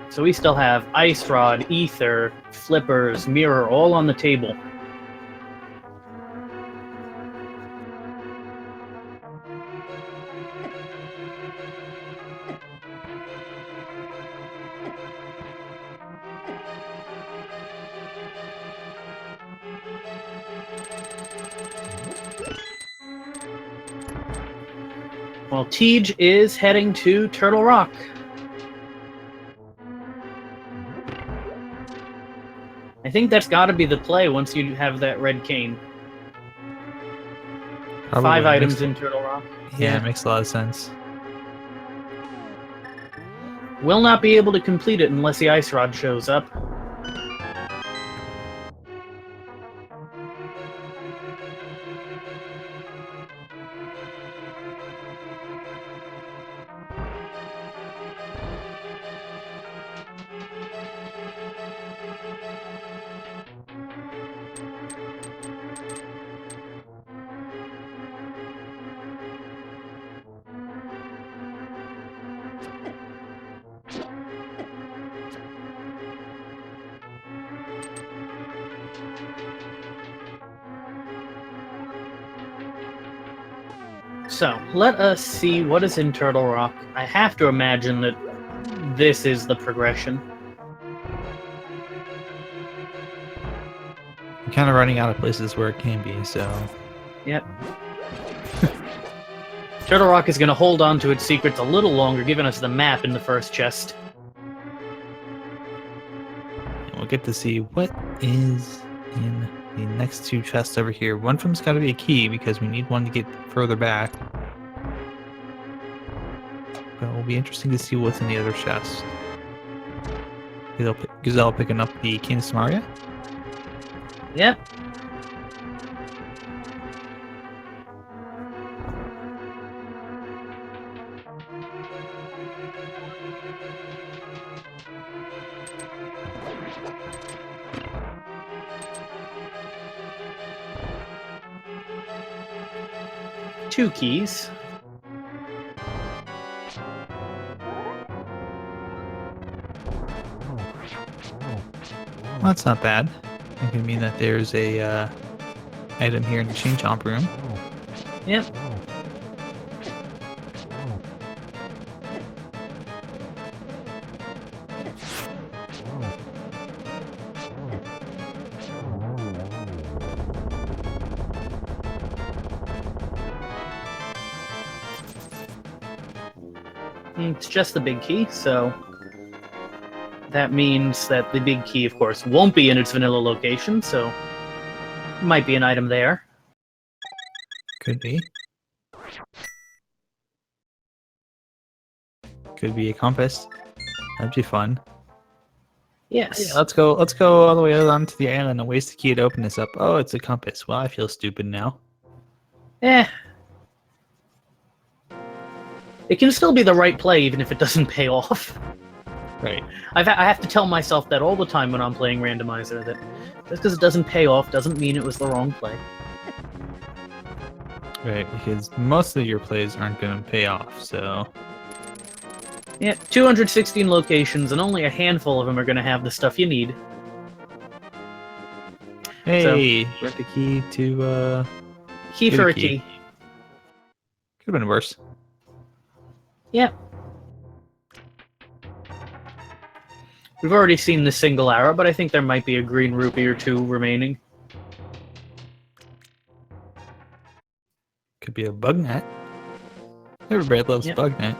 So we still have Ice Rod, Ether, Flippers, Mirror, all on the table. Well, Tej is heading to Turtle Rock. I think that's got to be the play once you have that red cane. Probably 5 items in Turtle Rock. Yeah, it makes a lot of sense. Will not be able to complete it unless the Ice Rod shows up. So, let us see what is in Turtle Rock. I have to imagine that this is the progression. I'm kind of running out of places where it can be, so... Yep. Turtle Rock is going to hold on to its secrets a little longer, giving us the map in the first chest. And we'll get to see what is in the next 2 chests over here. One of them's got to be a key, because we need one to get further back. But it'll be interesting to see what's in the other chest. Gazelle picking up the King Samaria. Yep. Two keys. Well, that's not bad. It can mean that there's a item here in the chain chomp room. Yep. It's just the big key, so that means that the big key, of course, won't be in its vanilla location, so might be an item there. Could be. Could be a compass. That'd be fun. Yes. Yeah, let's go all the way on to the island and waste the key to open this up. Oh, it's a compass. Well, I feel stupid now. Eh. It can still be the right play, even if it doesn't pay off. Right. I have to tell myself that all the time when I'm playing Randomizer, that just because it doesn't pay off doesn't mean it was the wrong play. Right, because most of your plays aren't going to pay off, so... Yeah, 216 locations, and only a handful of them are going to have the stuff you need. Hey, we're at the key to, Key for a key. Could have been worse. Yep. We've already seen the single arrow, but I think there might be a green rupee or 2 remaining. Could be a bug net. Everybody loves bug net.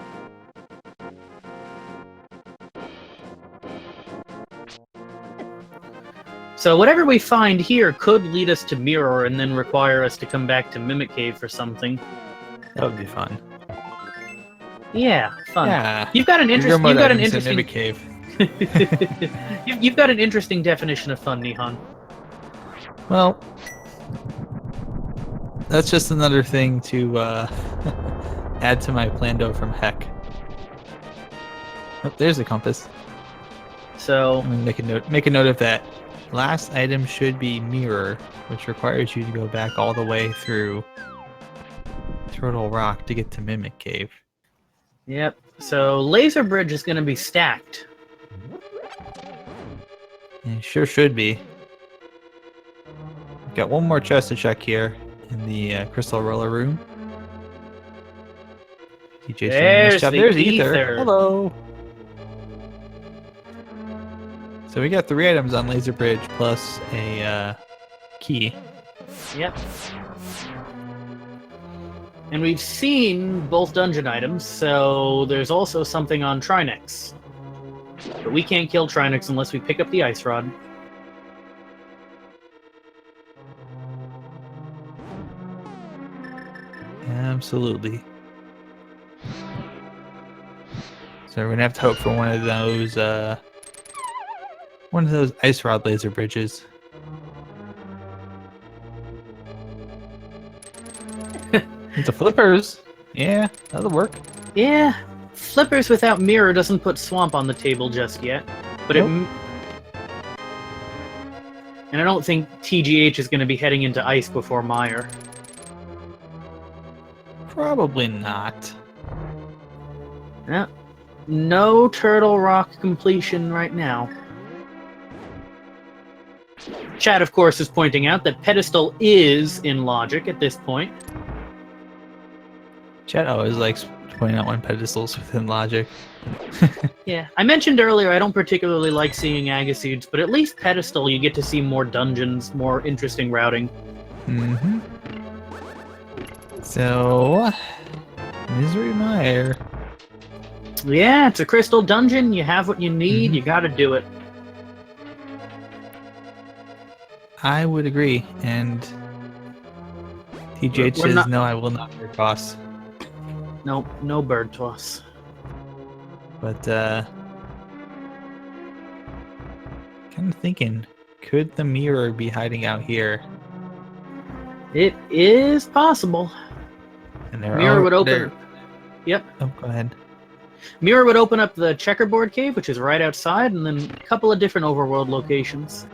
So whatever we find here could lead us to Mirror and then require us to come back to Mimic Cave for something. That would be fun. Yeah, fun. Yeah. You've got an interesting. Mimic Cave. You've got an interesting definition of fun, Nihon. Well, that's just another thing to add to my Plando from Heck. Oh, there's the compass. So I'm gonna make a note of that. Last item should be mirror, which requires you to go back all the way through Turtle Rock to get to Mimic Cave. yep. So laser bridge is going to be stacked. It sure should be. Got one more chest to check here in the crystal roller room. DJ's doing a nice There's job. the There's ether. Hello. So we got 3 items on Laser Bridge plus a key. Yep. And we've seen both dungeon items, so there's also something on Trinex. But we can't kill Trinex unless we pick up the ice rod. Absolutely. So we're gonna have to hope for one of those ice rod laser bridges. It's a flippers. Yeah, that'll work. Yeah, flippers without mirror doesn't put swamp on the table just yet. But Nope. and I don't think TGH is going to be heading into ice before Meyer. Probably not. Yeah. No Turtle Rock completion right now. Chad, of course, is pointing out that Pedestal is in logic at this point. Chet always likes pointing out when pedestals within logic. Yeah, I mentioned earlier I don't particularly like seeing Agassides, but at least Pedestal you get to see more dungeons, more interesting routing. Mm-hmm. So, Misery Mire. Yeah, it's a crystal dungeon, you have what you need, you gotta do it. I would agree, and TGH We're says not- no, I will not bear costs. Nope, no bird toss. But kind of thinking, could the mirror be hiding out here? It is possible. And there Mirror are, would open. there- Yep. Oh, go ahead. Mirror would open up the checkerboard cave, which is right outside, and then a couple of different overworld locations.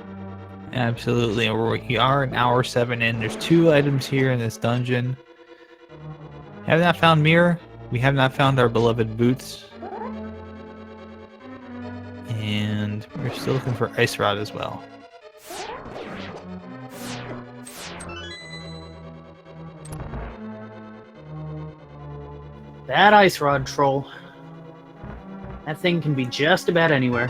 Absolutely. We are an hour 7 in. There's 2 items here in this dungeon. Have not found mirror. We have not found our beloved boots. And we're still looking for ice rod as well. That ice rod troll. That thing can be just about anywhere.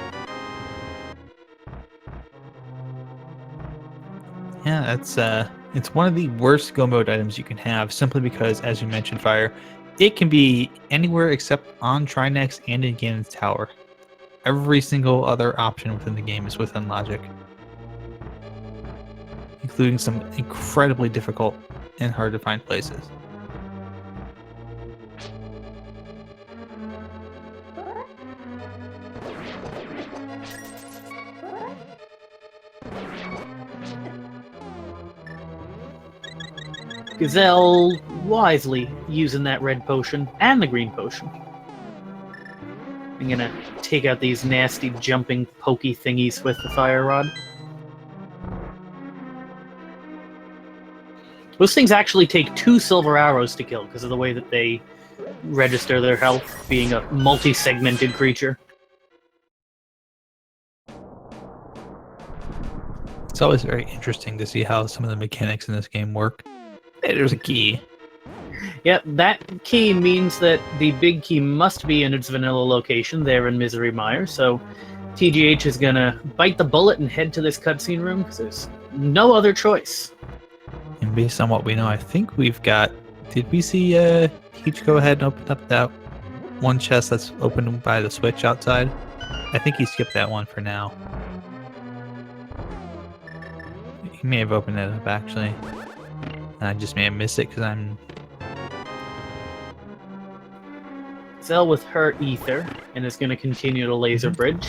Yeah, it's one of the worst go mode items you can have, simply because, as you mentioned, Fire, it can be anywhere except on Trinex and in Ganon's Tower. Every single other option within the game is within logic, including some incredibly difficult and hard to find places. Gazelle wisely using that red potion and the green potion. I'm gonna take out these nasty jumping pokey thingies with the fire rod. Those things actually take 2 silver arrows to kill because of the way that they register their health, being a multi-segmented creature. It's always very interesting to see how some of the mechanics in this game work. Hey, there's a key. Yep, that key means that the big key must be in its vanilla location there in Misery Mire, so TGH is gonna bite the bullet and head to this cutscene room because there's no other choice. And based on what we know, I think we've got... Did we see Teach go ahead and open up that one chest that's open by the switch outside? I think he skipped that one for now. He may have opened it up, actually. I just may have missed it because I'm... Zell with her ether and is going to continue to laser bridge.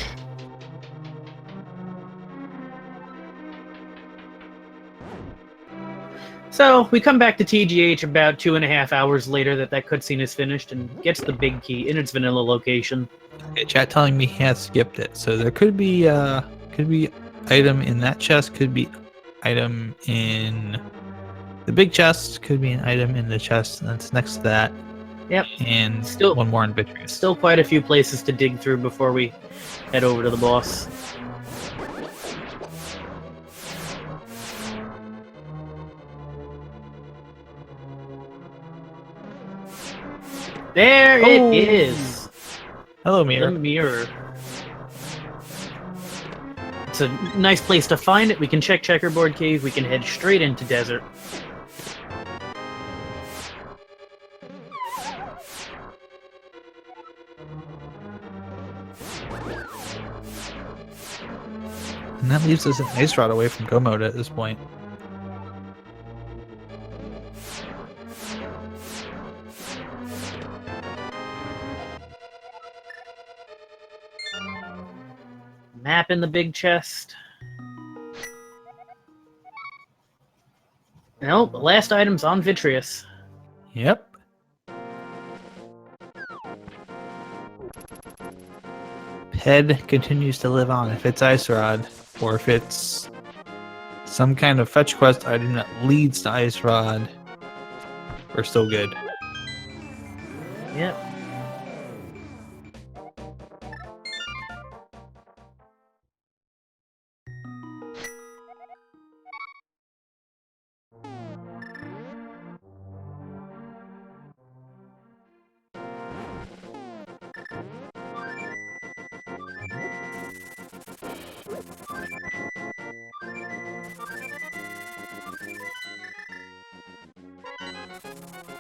So we come back to TGH about 2.5 hours later that cutscene is finished and gets the big key in its vanilla location. Okay, chat telling me he has skipped it, so there could be item in that chest, could be item in the big chest, could be an item in the chest that's next to that. Yep. And Still- one more in Vitreous. Still quite a few places to dig through before we head over to the boss. There Oh. it is. Hello, The Mirror. mirror. It's a nice place to find it. We can check Checkerboard Cave. We can head straight into Desert. And that leaves us an ice rod away from go mode at this point. Map in the big chest. Nope, the last item's on Vitreous. Yep. Ped continues to live on. If it's Ice Rod, or if it's some kind of fetch quest item that leads to Ice Rod, we're still good. Yep.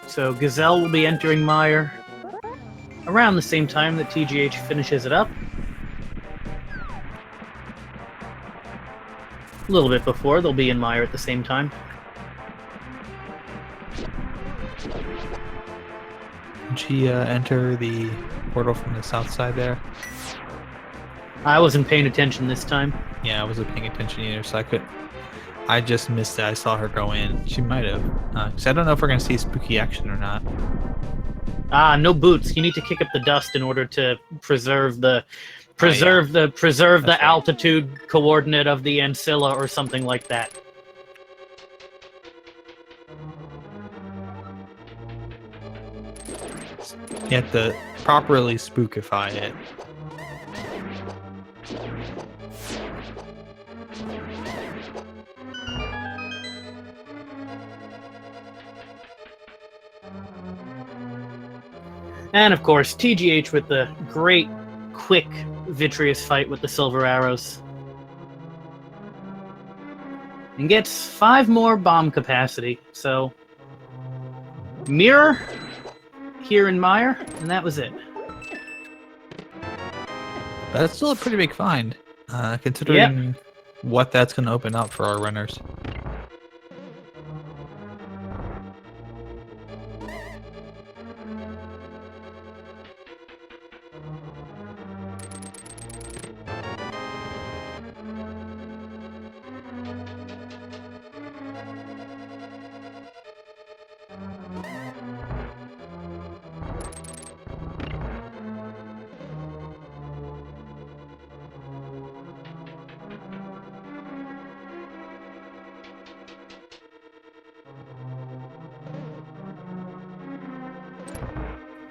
So Gazelle will be entering Mire around the same time that TGH finishes it up. A little bit before, they'll be in Mire at the same time. Did she enter the portal from the south side there? I wasn't paying attention this time. Yeah, I wasn't paying attention either, so I just missed it. I saw her go in. She might have. Because I don't know if we're going to see spooky action or not. Ah, no boots. You need to kick up the dust in order to preserve the That's right. altitude coordinate of the ancilla or something like that. You have to properly spookify it. And of course, TGH with the great, quick, Vitreous fight with the silver arrows. And gets 5 more bomb capacity. So, Mirror here in Mire, and that was it. That's still a pretty big find, considering what that's going to open up for our runners.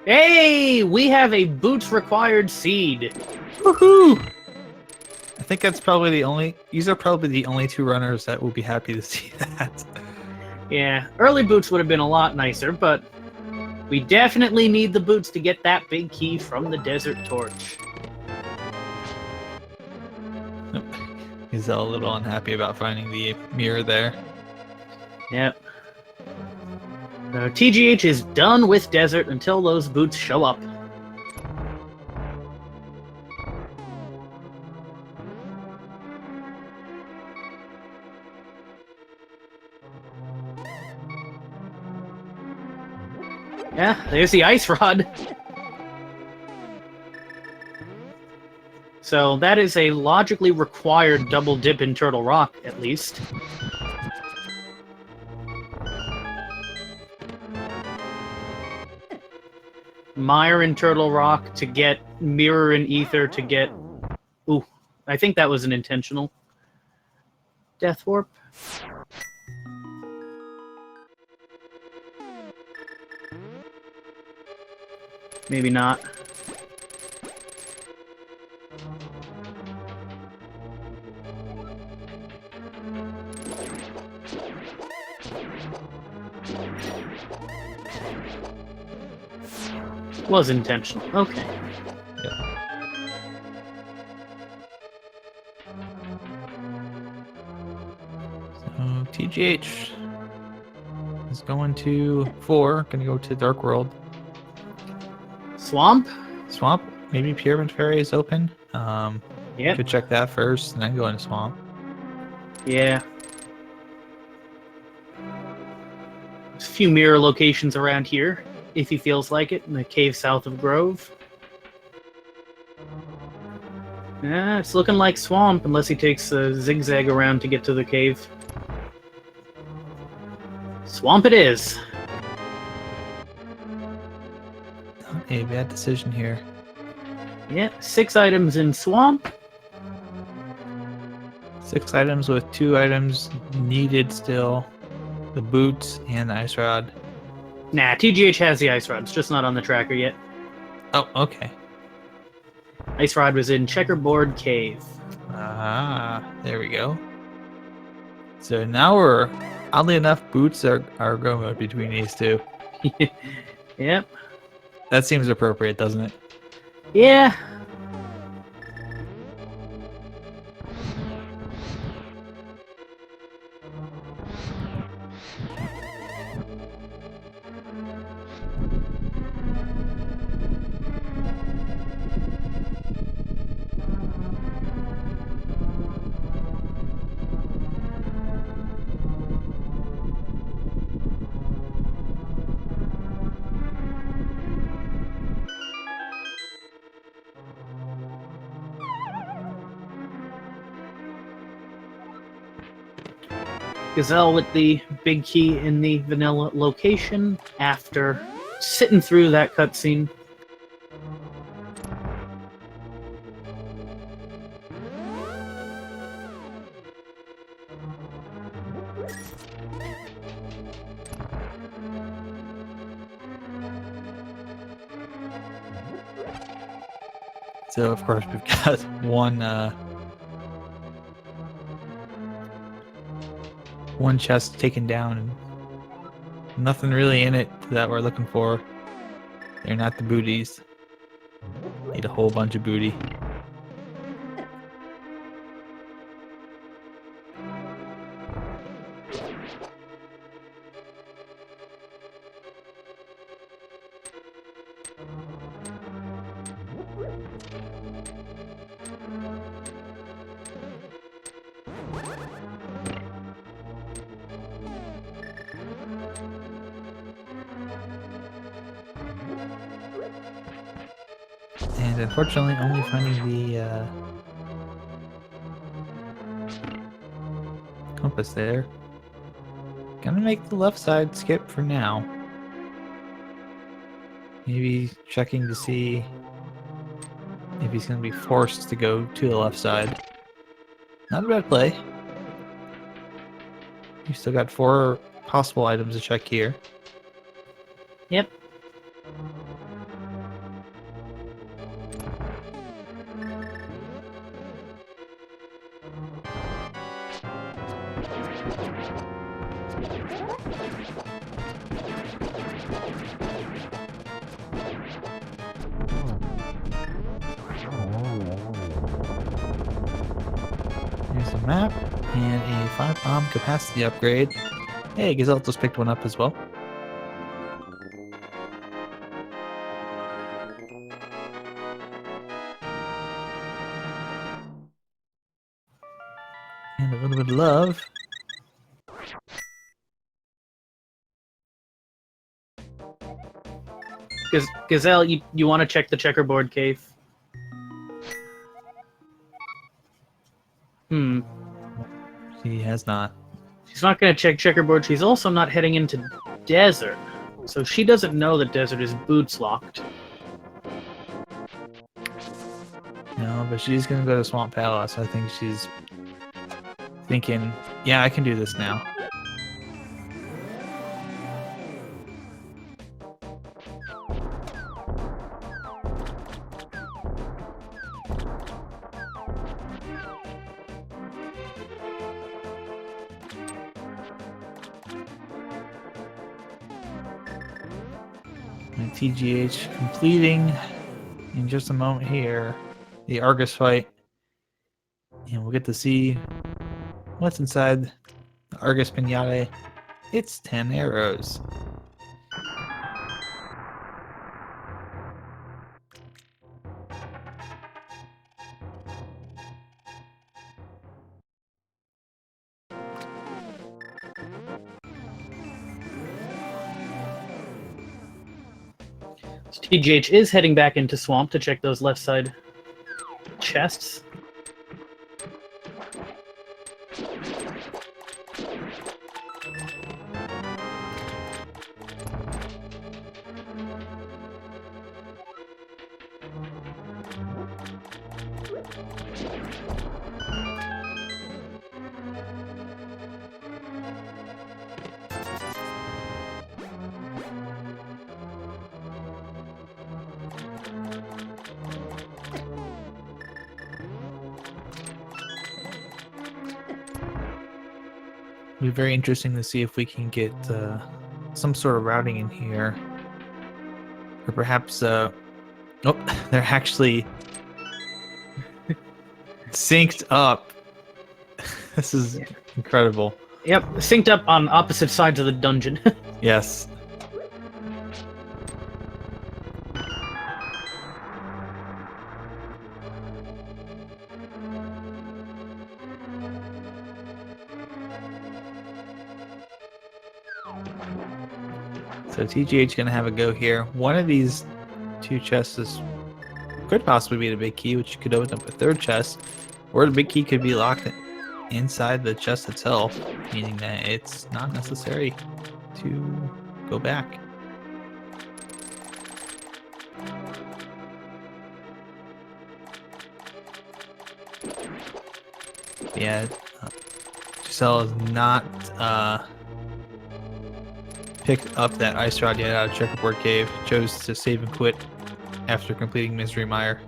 Hey, we have a boots required seed. Woohoo! I think that's probably the only. These are probably the only 2 runners that will be happy to see that. Yeah, early boots would have been a lot nicer, but we definitely need the boots to get that big key from the Desert Torch. He's a little unhappy about finding the mirror there. Yep. So TGH is done with Desert until those boots show up. Yeah, there's the ice rod. So that is a logically required double dip in Turtle Rock, at least. Mire and Turtle Rock to get Mirror and Ether to get... Ooh, I think that was an intentional Death Warp. Maybe not. Was intentional. Okay. Yep. So TGH is going to 4. Going to go to Dark World. Swamp? Swamp. Maybe Pyramid Fairy is open. Yep. Could check that first and then go into Swamp. Yeah. There's a few mirror locations around here, if he feels like it, in the cave south of Grove. Yeah, it's looking like Swamp, unless he takes a zigzag around to get to the cave. Swamp it is! Not a bad decision here. Yeah, 6 items in Swamp. 6 items with 2 items needed still. The boots and the ice rod. Nah, TGH has the ice rod, it's just not on the tracker yet. Oh, okay. Ice rod was in Checkerboard Cave. Ah, there we go. So now we're, oddly enough, boots are going between these two. Yep. That seems appropriate, doesn't it? Yeah. Gazelle with the big key in the vanilla location after sitting through that cutscene. So of course we've got one chest taken down and nothing really in it that we're looking for. They're not the booties. Need a whole bunch of booty. And unfortunately only finding the compass there. Gonna make the left side skip for now. Maybe checking to see if he's gonna be forced to go to the left side. Not a bad play. You still got 4 possible items to check here. Yep. Here's the map and a 5-bomb capacity upgrade. Hey, Gazelle just picked one up as well. And a little bit of love. Gazelle, you want to check the Checkerboard Cave? She has not. She's not going to check Checkerboard. She's also not heading into Desert. So she doesn't know that Desert is boots locked. No, but she's gonna go to Swamp Palace. I think she's thinking, yeah, I can do this now. And TGH completing in just a moment here the Argus fight. And we'll get to see what's inside the Argus Pinata. It's 10 arrows. So TGH is heading back into Swamp to check those left side chests. It'll be very interesting to see if we can get some sort of routing in here. Or perhaps, oh, they're actually synced up. This is incredible. Yep, synced up on opposite sides of the dungeon. Yes. So TGH gonna have a go here. One of these two chests could possibly be the big key, which could open up a third chest, or the big key could be locked inside the chest itself, meaning that it's not necessary to go back. Yeah, Giselle is not picked up that ice rod yet out of Checkerboard Cave. Chose to save and quit after completing Misery Mire.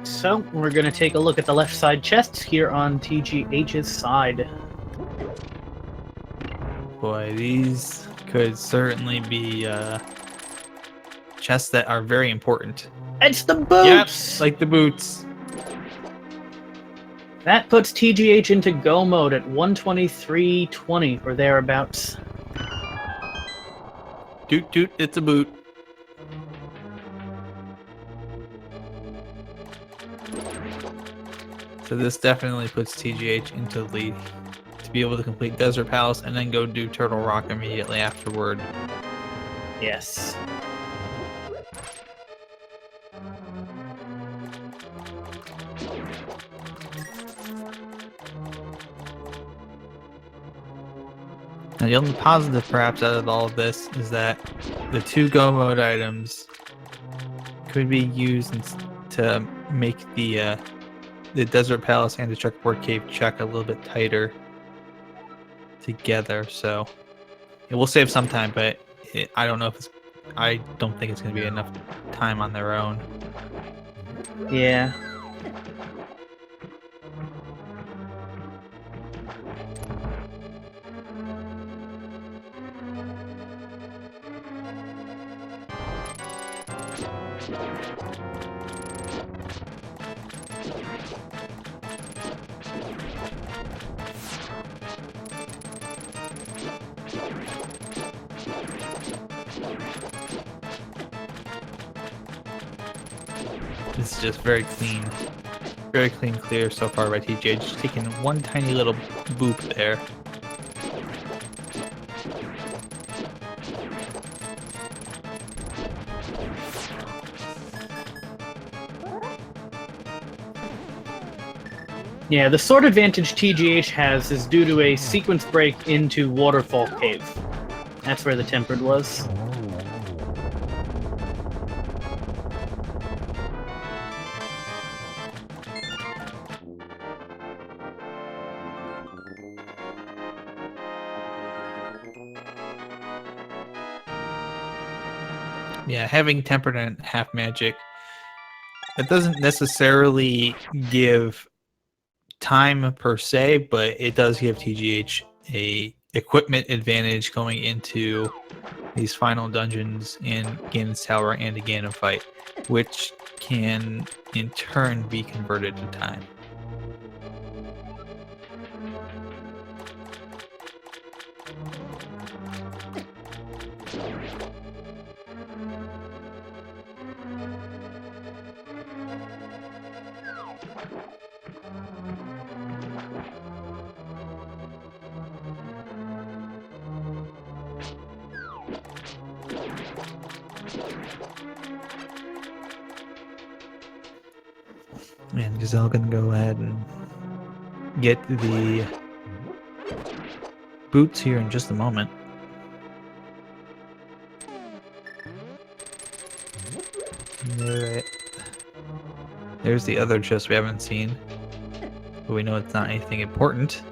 So, we're going to take a look at the left side chests here on TGH's side. Boy, these could certainly be chests that are very important. It's the boots! Yep, like the boots. That puts TGH into go mode at 123.20 or thereabouts. Toot toot, it's a boot. So this definitely puts TGH into the lead to be able to complete Desert Palace and then go do Turtle Rock immediately afterward. Yes. Now, the only positive perhaps out of all of this is that the two go mode items could be used to make the Desert Palace and the Checkerboard Cave check a little bit tighter together. So it will save some time, but I don't know if it's. I don't think it's going to be enough time on their own. Yeah. This is just very clean clear so far by TJ. Just taking one tiny little boop there. Yeah, the sword advantage TGH has is due to a sequence break into Waterfall Cave. That's where the Tempered was. Yeah, having tempered and half magic, it doesn't necessarily give time per se, but it does give TGH a equipment advantage going into these final dungeons in Ganon's Tower and a Ganon fight, which can in turn be converted to time. And Gazelle gonna go ahead and get the boots here in just a moment. There's the other chest we haven't seen, but we know it's not anything important.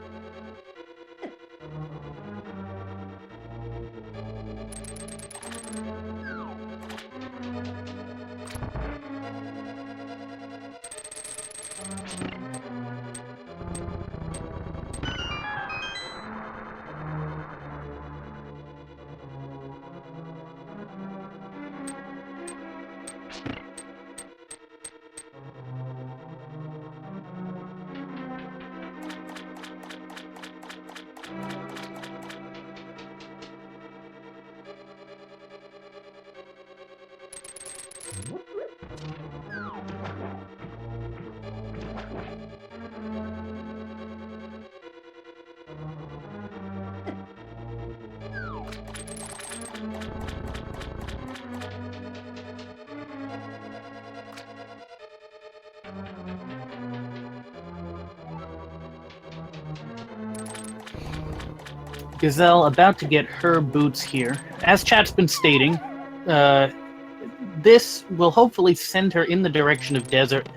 Gazelle about to get her boots here. As chat's been stating, this will hopefully send her in the direction of desert.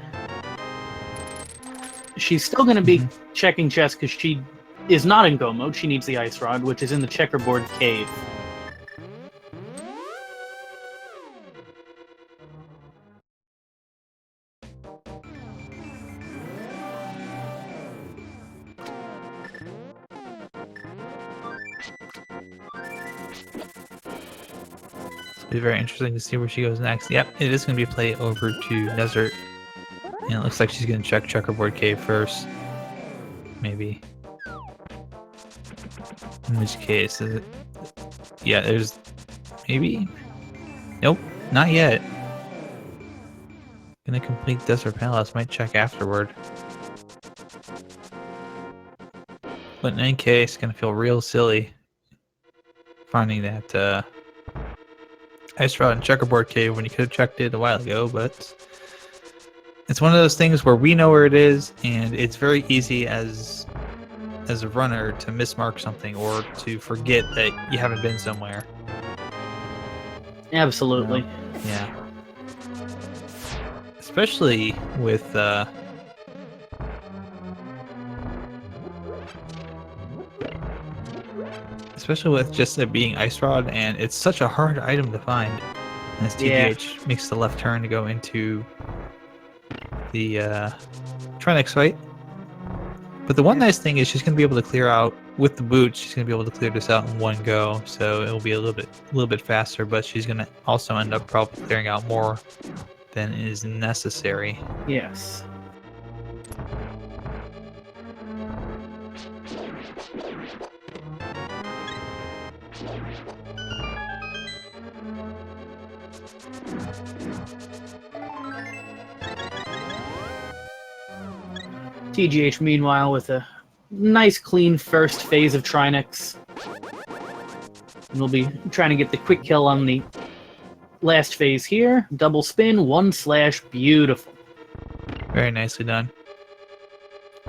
She's still going to be checking chests because she is not in go mode. She needs the ice rod, which is in the checkerboard cave. It'll be very interesting to see where she goes next. Yep, it is going to be play over to desert. And it looks like she's going to check checkerboard cave first. Maybe. In which case, is it... Yeah, there's... Maybe? Nope, not yet. Gonna complete Desert Palace, might check afterward. But in any case, gonna feel real silly finding that ice rod and checkerboard cave when you could have checked it a while ago, but it's one of those things where we know where it is, and it's very easy as a runner to mismark something or to forget that you haven't been somewhere. Absolutely. Yeah. Especially with just it being ice rod, and it's such a hard item to find. As TGH makes the left turn to go into the Trinix fight. But the one nice thing is she's gonna be able to clear out with the boots. She's gonna be able to clear this out in one go, so it'll be a little bit faster. But she's gonna also end up probably clearing out more than is necessary. Yes. TGH, meanwhile, with a nice, clean first phase of Trinix. And we'll be trying to get the quick kill on the last phase here. Double spin, 1/, beautiful. Very nicely done.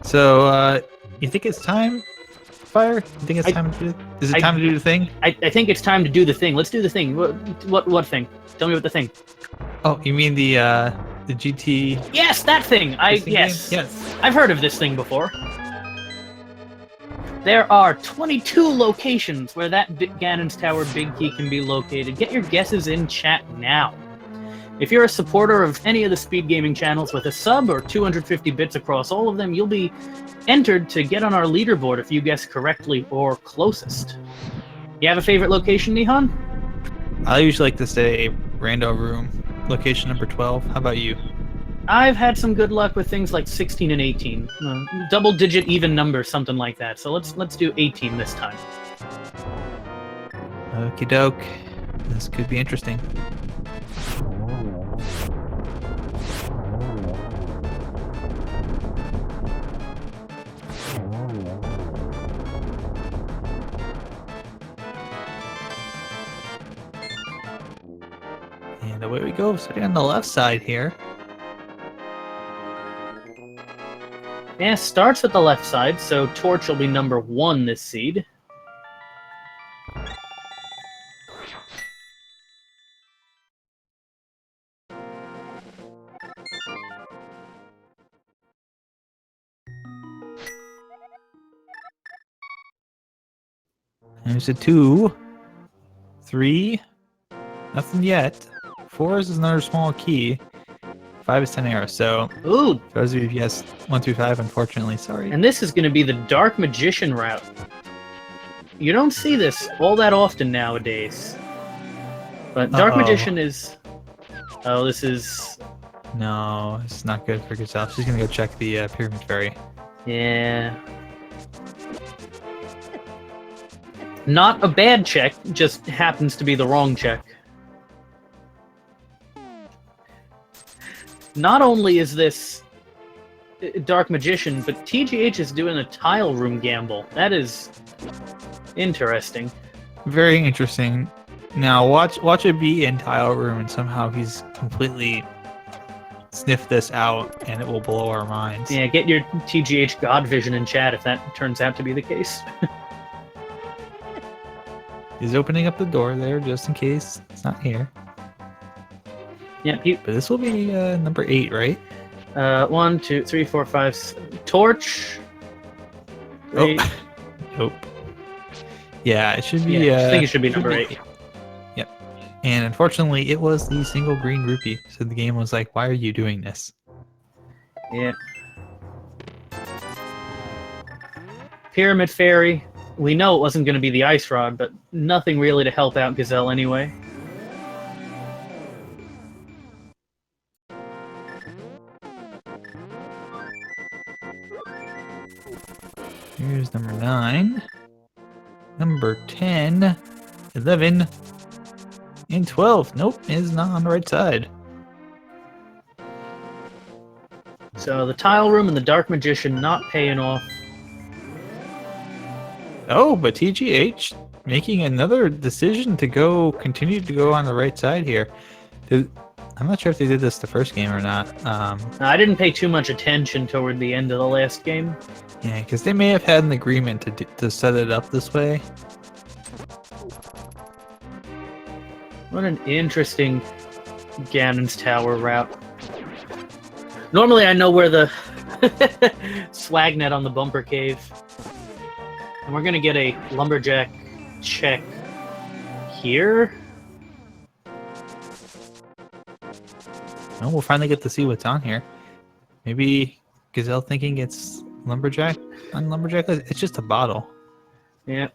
So, you think it's time, Fire? You think it's time to do? Is it time to do the thing? I think it's time to do the thing. Let's do the thing. What thing? Tell me what the thing. Oh, you mean the GT? Yes, that thing. Yes. Yes. I've heard of this thing before. There are 22 locations where that Ganon's Tower big key can be located. Get your guesses in chat now. If you're a supporter of any of the speed gaming channels with a sub or 250 bits across all of them, you'll be entered to get on our leaderboard if you guess correctly or closest. You have a favorite location, Nihon? I usually like to say Rando Room, location number 12. How about you? I've had some good luck with things like 16 and 18. Double-digit even numbers, something like that. So let's do 18 this time. Okie doke. This could be interesting. And away we go, starting on the left side here. Yeah, starts at the left side, so Torch will be number 1 this seed. There's a 2, 3, nothing yet. 4 is another small key. 5 is 10 arrows, so Ooh, for those of you who guessed 1 through 5, unfortunately, sorry. and this is going to be the Dark Magician route. You don't see this all that often nowadays. But Dark Magician is... Oh, this is... No, it's not good for Gesellschaft. She's gonna go check the Pyramid Fairy. Yeah. Not a bad check, just happens to be the wrong check. Not only is this Dark Magician, but TGH is doing a tile room gamble. That is interesting. Very interesting. Now watch it be in tile room and somehow he's completely sniffed this out and it will blow our minds. Yeah, get your TGH God vision in chat if that turns out to be the case. He's opening up the door there just in case it's not here. Yeah, but this will be number 8, right? 1, 2, 3, 4, 5. Torch. 3. Oh, nope. Yeah, it should be. Yeah, I think it should be number 8. Yep. And unfortunately, it was the single green rupee. So the game was like, "Why are you doing this?" Yeah. Pyramid Fairy. We know it wasn't going to be the Ice Rod, but nothing really to help out Gazelle anyway. Here's number 9, number 10, 11, and 12. Nope, is not on the right side. So the Tile Room and the Dark Magician not paying off. Oh, but TGH making another decision to continue to go on the right side here. I'm not sure if they did this the first game or not. I didn't pay too much attention toward the end of the last game. Yeah, because they may have had an agreement to set it up this way. What an interesting Ganon's Tower route. Normally I know where the swagnet on the bumper cave. And we're gonna get a lumberjack check here. Oh, we'll finally get to see what's on here. Maybe Gazelle thinking it's lumberjack on lumberjack list. It's just a bottle. Yeah.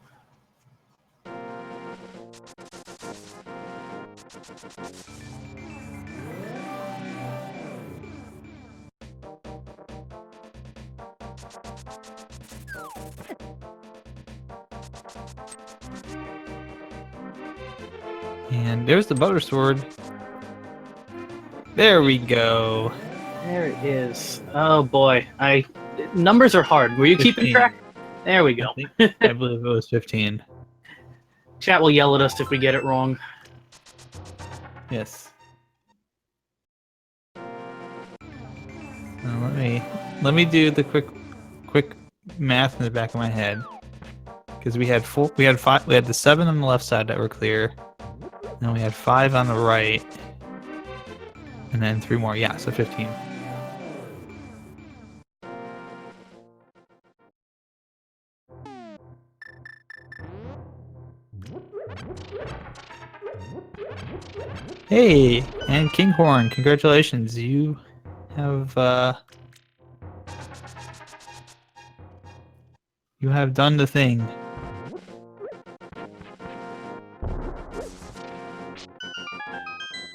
And there's the butter sword. There we go. There it is. Oh boy, numbers are hard. Were you 15. keeping track? There we go. I believe it was 15. Chat will yell at us if we get it wrong. Yes. Let me do the quick quick math in the back of my head. Because we had five. We had the 7 on the left side that were clear. And we had 5 on the right. And then 3 more. Yeah, so 15. Hey, and Kinghorn, congratulations. You have done the thing.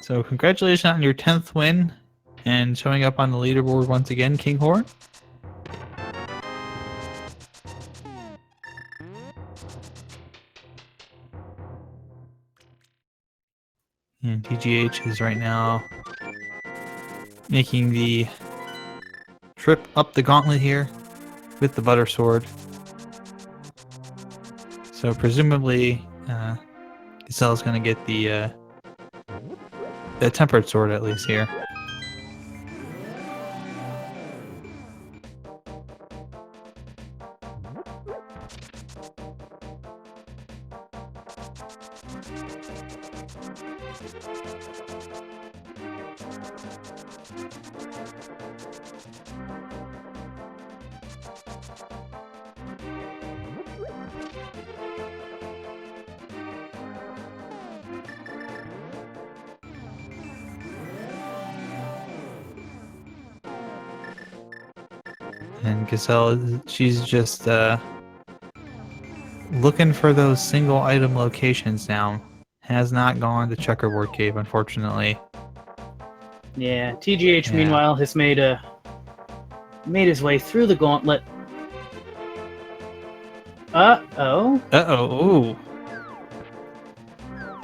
So congratulations on your 10th win and showing up on the leaderboard once again, Kinghorn. And TGH is right now making the trip up the gauntlet here with the butter sword. So presumably, Gesel's gonna get the tempered sword at least here. And Gesell, she's just looking for those single item locations now. Has not gone to Checkerboard Cave, unfortunately. Yeah, TGH Yeah. meanwhile has made his way through the gauntlet. Uh-oh. Uh-oh.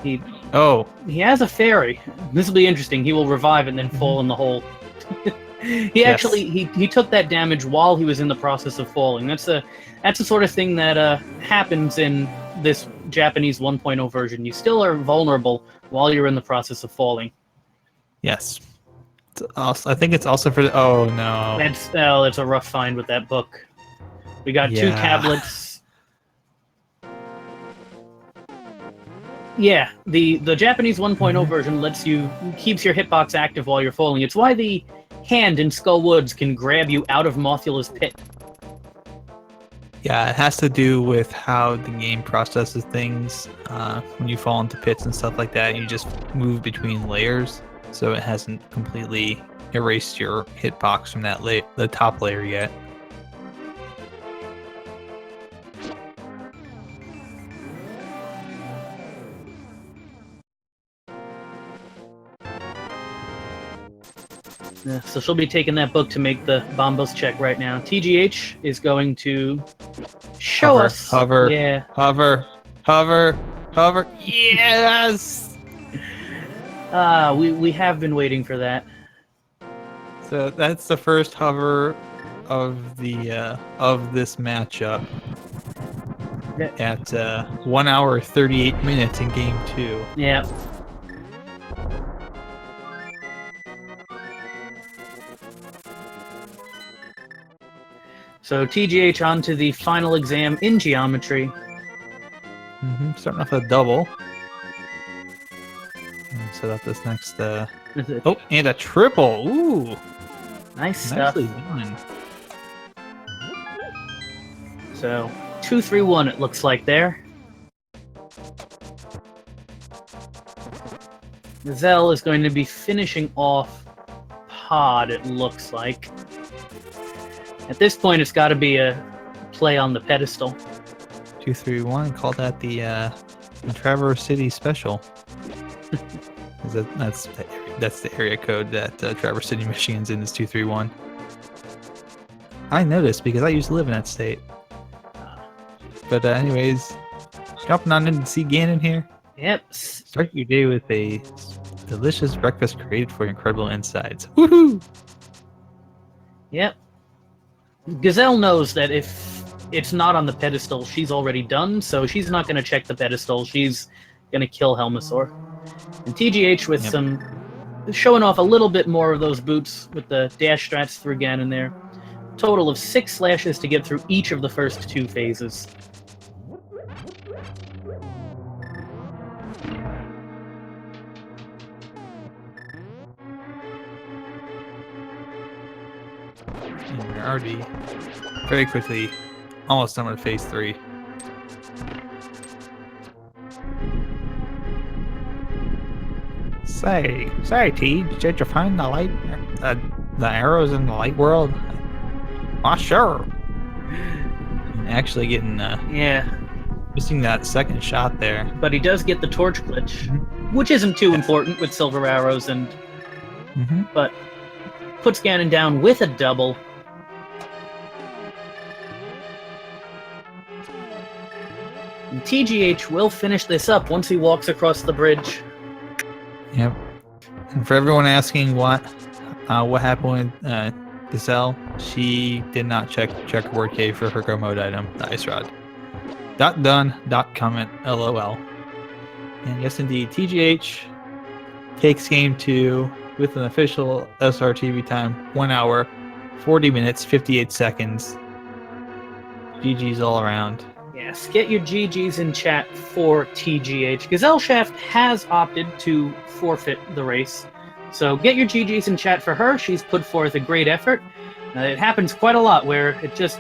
He Oh. He has a fairy. This will be interesting. He will revive and then fall in the hole. He took that damage while he was in the process of falling. That's the sort of thing that happens in this Japanese 1.0 version. You still are vulnerable while you're in the process of falling. Yes. I think it's also for the... Oh, no. That's a rough find with that book. We got 2 tablets. Yeah, the Japanese 1.0 version keeps your hitbox active while you're falling. It's why the hand in Skull Woods can grab you out of Mothula's pit. Yeah, it has to do with how the game processes things. When you fall into pits and stuff like that, you just move between layers, so it hasn't completely erased your hitbox from that the top layer yet. Yeah, so she'll be taking that book to make the Bombos check right now. TGH is going to show us. Hover. Yeah. Hover. Yes! We have been waiting for that. So that's the first hover of the of this matchup. At 1 hour 38 minutes in game 2. Yeah. So TGH on to the final exam in geometry. Starting off with a double. Set up this next. Oh, and a triple. Ooh, nice stuff. Nicely done. So 2-3-1. It looks like there. Zell is going to be finishing off Pod. It looks like. At this point, it's got to be a play on the pedestal. 2-3-1. Call that the Traverse City Special. That's the area code that Traverse City, Michigan's in, is 231. I noticed because I used to live in that state. But anyways, jumping on in to see Ganon here. Yep. Start your day with a delicious breakfast created for your incredible insides. Woohoo! Yep. Gazelle knows that if it's not on the pedestal, she's already done, so she's not going to check the pedestal. She's going to kill Helmasaur. And TGH with showing off a little bit more of those boots with the dash strats through Ganon there. total of 6 slashes to get through each of the first 2 phases. And we're already very quickly almost done with phase 3. Say, T, did you find the light, the arrows in the light world? Ah, sure. And actually getting, Yeah, missing that second shot there. but he does get the torch glitch, which isn't too important with silver arrows, and but puts Ganon down with a double. And TGH will finish this up once he walks across the bridge. Yep. And for everyone asking what happened with Gazelle, she did not check checkerboard K for her go mode item, the ice rod. Dot done, dot comment, LOL. And yes, indeed, TGH takes game 2 with an official SRTV time 1 hour, 40 minutes, 58 seconds. GG's all around. Yes, get your GGs in chat for TGH. Gesellschaft has opted to forfeit the race, so get your GGs in chat for her. She's put forth a great effort. It happens quite a lot where it just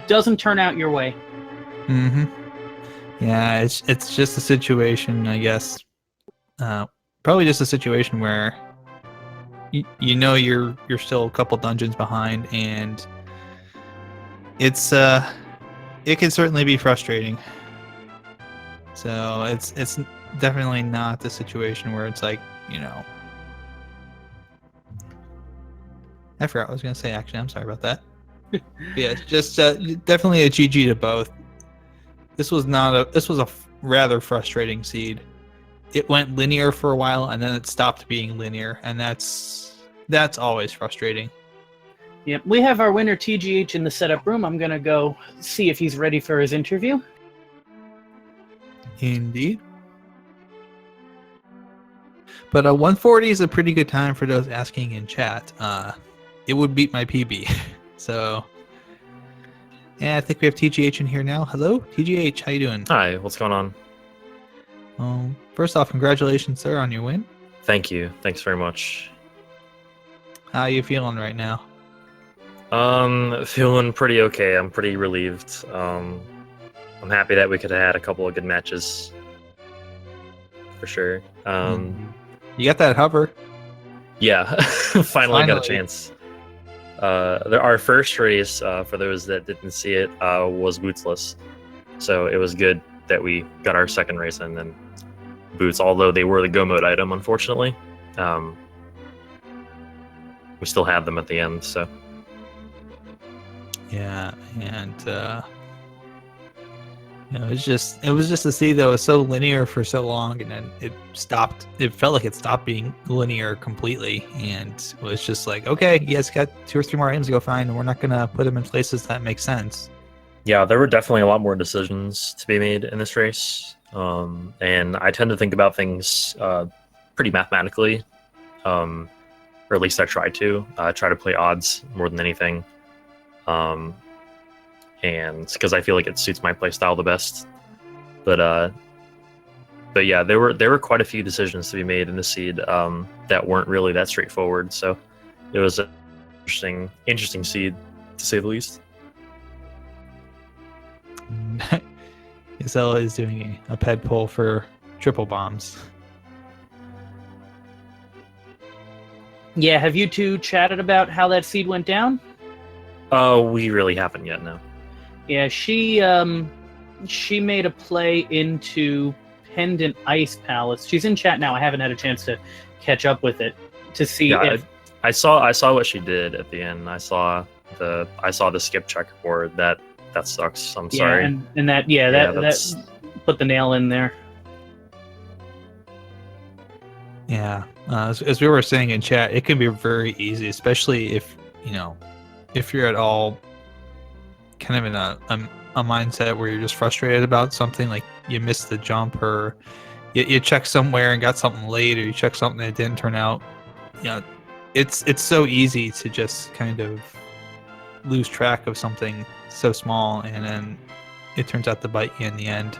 doesn't turn out your way. Yeah, it's just a situation, I guess. Probably just a situation where you know you're still a couple dungeons behind, and it's it can certainly be frustrating. So it's definitely not the situation where it's like, you know. I forgot what I was gonna say. Actually, I'm sorry about that. Yeah, just definitely a GG to both. This was a rather frustrating seed. It went linear for a while, and then it stopped being linear, and that's always frustrating. Yep, we have our winner TGH in the setup room. I'm gonna go see if he's ready for his interview. Indeed. But 140 is a pretty good time for those asking in chat. It would beat my PB. So, yeah, I think we have TGH in here now. Hello, TGH, how you doing? Hi, what's going on? First off, congratulations, sir, on your win. Thank you. Thanks very much. How are you feeling right now? Feeling pretty okay. I'm pretty relieved. I'm happy that we could have had a couple of good matches. For sure. You got that hover. Yeah, finally got a chance. Our first race, for those that didn't see it, was bootsless. So it was good that we got our second race and then boots, although they were the go mode item, unfortunately. We still had them at the end, so. Yeah, and it was just to see that it was so linear for so long, and then it stopped. It felt like it stopped being linear completely, and it was just like, okay, you guys got 2 or 3 more items to go find, and we're not gonna put them in places that make sense. Yeah, there were definitely a lot more decisions to be made in this race, and I tend to think about things pretty mathematically, or at least I try to play odds more than anything. And because I feel like it suits my playstyle the best, but yeah, there were quite a few decisions to be made in the seed that weren't really that straightforward. So it was an interesting seed to say the least. Zelda is doing a ped pull for triple bombs. Yeah, have you two chatted about how that seed went down? We really haven't yet, no. Yeah, she made a play into Pendant Ice Palace. She's in chat now. I haven't had a chance to catch up with it to see if I saw what she did at the end. I saw the skip checkerboard. That sucks. I'm sorry. And that put the nail in there. Yeah, as we were saying in chat, it can be very easy, especially if you're at all kind of in a mindset where you're just frustrated about something, like you missed the jump, or you check somewhere and got something late, or you check something that didn't turn out. It's so easy to just kind of lose track of something so small, and then it turns out to bite you in the end.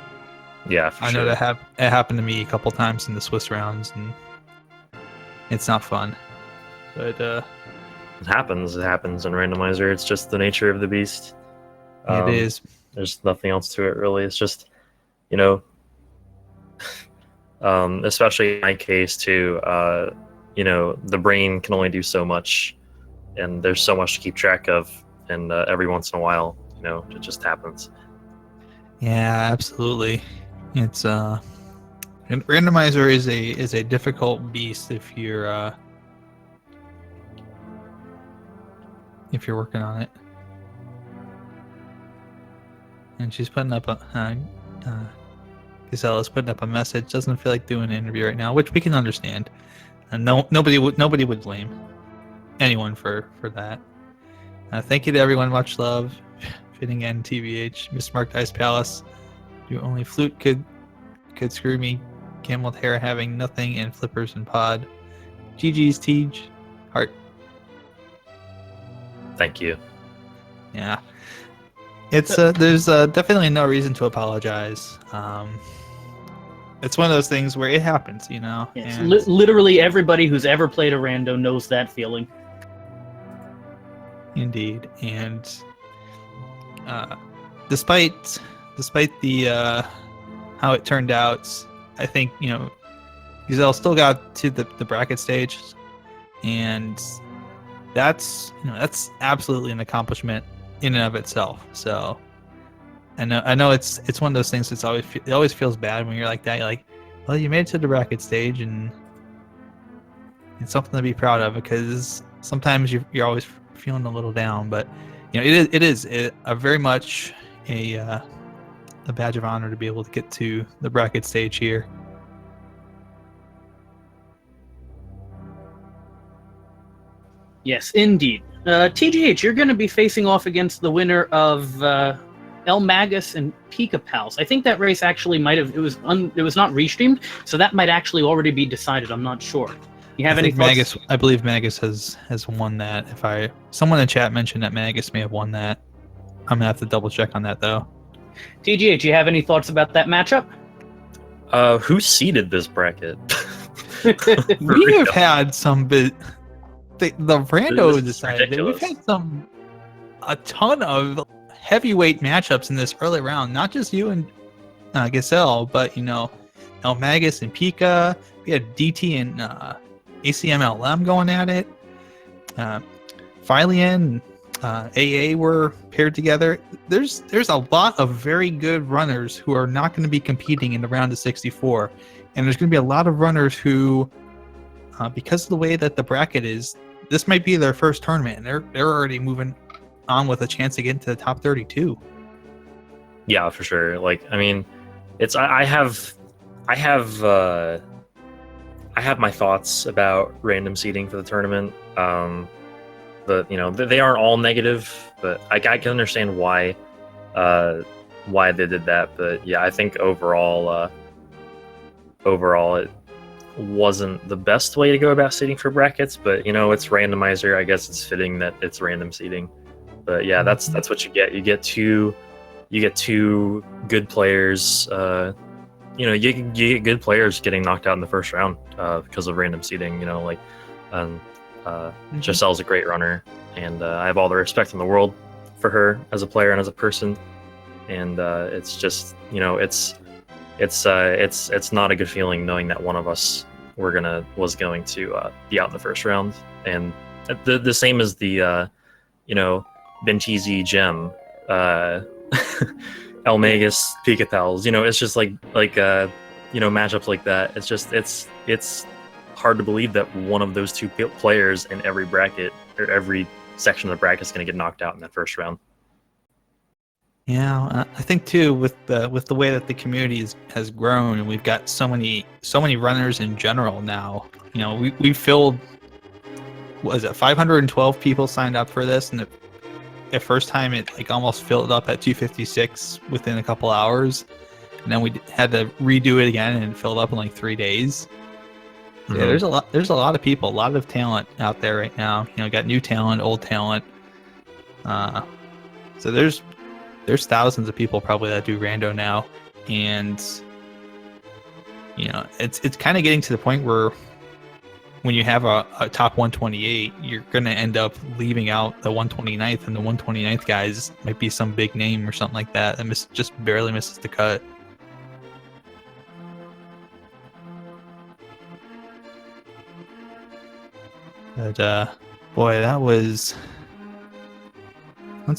Yeah, for I sure. know that it happened to me a couple times in the Swiss rounds, and it's not fun. But It happens. It happens in randomizer. It's just the nature of the beast. it is. There's nothing else to it really. It's just, you know, especially in my case too. You know, the brain can only do so much, and there's so much to keep track of. And every once in a while, you know, it just happens. Yeah, absolutely. It's randomizer is a difficult beast if you're working on it. And she's putting up a Gesella's putting up a message. Doesn't feel like doing an interview right now, which we can understand. And nobody would blame anyone for that. Thank you to everyone. Much love. Fitting in TVH. Mismarked Ice Palace. You only flute could screw me. Cameled hair having nothing and flippers and pod. GG's Tej. Heart. Thank you. Yeah. It's there's definitely no reason to apologize. It's one of those things where it happens, you know. Yes, and literally everybody who's ever played a rando knows that feeling. Indeed, and despite the how it turned out, I think Giselle still got to the bracket stage, and that's absolutely an accomplishment in and of itself. So I know it's one of those things that's it always feels bad when you're like that. You're like, well, you made it to the bracket stage, and it's something to be proud of, because sometimes you're always feeling a little down, but it is a very much a badge of honor to be able to get to the bracket stage here. Yes, indeed. TGH, you're going to be facing off against the winner of El Magus and Pika Pals. I think that race actually might have it was not restreamed, so that might actually already be decided. I'm not sure. You have any thoughts? Magus, I believe Magus has won that. Someone in chat mentioned that Magus may have won that. I'm gonna have to double check on that though. TGH, you have any thoughts about that matchup? Who seeded this bracket? We have had some bit. The rando This is decided that we've ridiculous. had a ton of heavyweight matchups in this early round. Not just you and Gesell, but El Magus and Pika. We had DT and ACMLM going at it. Phyllian and AA were paired together. There's a lot of very good runners who are not going to be competing in the round of 64, and there's going to be a lot of runners who, because of the way that the bracket is, this might be their first tournament, and they're already moving on with a chance to get into the top 32. Yeah, for sure. Like, I mean, it's I have my thoughts about random seeding for the tournament. But they aren't all negative, but I can understand why they did that. But yeah, I think overall it wasn't the best way to go about seeding for brackets. But it's randomizer. I guess it's fitting that it's random seeding. But yeah, that's what you get. You get two good players. You get good players getting knocked out in the first round because of random seeding. Gisselle's a great runner, and I have all the respect in the world for her as a player and as a person. And it's just it's not a good feeling knowing that one of us was going to be out in the first round. And the same as the Benchizi Gem, El Magus, Pika Pals. It's just like matchups like that. It's just it's hard to believe that one of those two players in every bracket or every section of the bracket is going to get knocked out in that first round. Yeah, I think too with the way that the community has grown, and we've got so many runners in general now. We filled, what is it, 512 people signed up for this, and the first time it almost filled up at 256 within a couple hours, and then we had to redo it again, and it filled up in 3 days. Mm-hmm. Yeah, there's a lot of people, a lot of talent out there right now. Got new talent, old talent. So there's thousands of people probably that do rando now, and it's kind of getting to the point where when you have a top 128, you're going to end up leaving out the 129th, and the 129th guys might be some big name or something like that just barely misses the cut. But boy, it's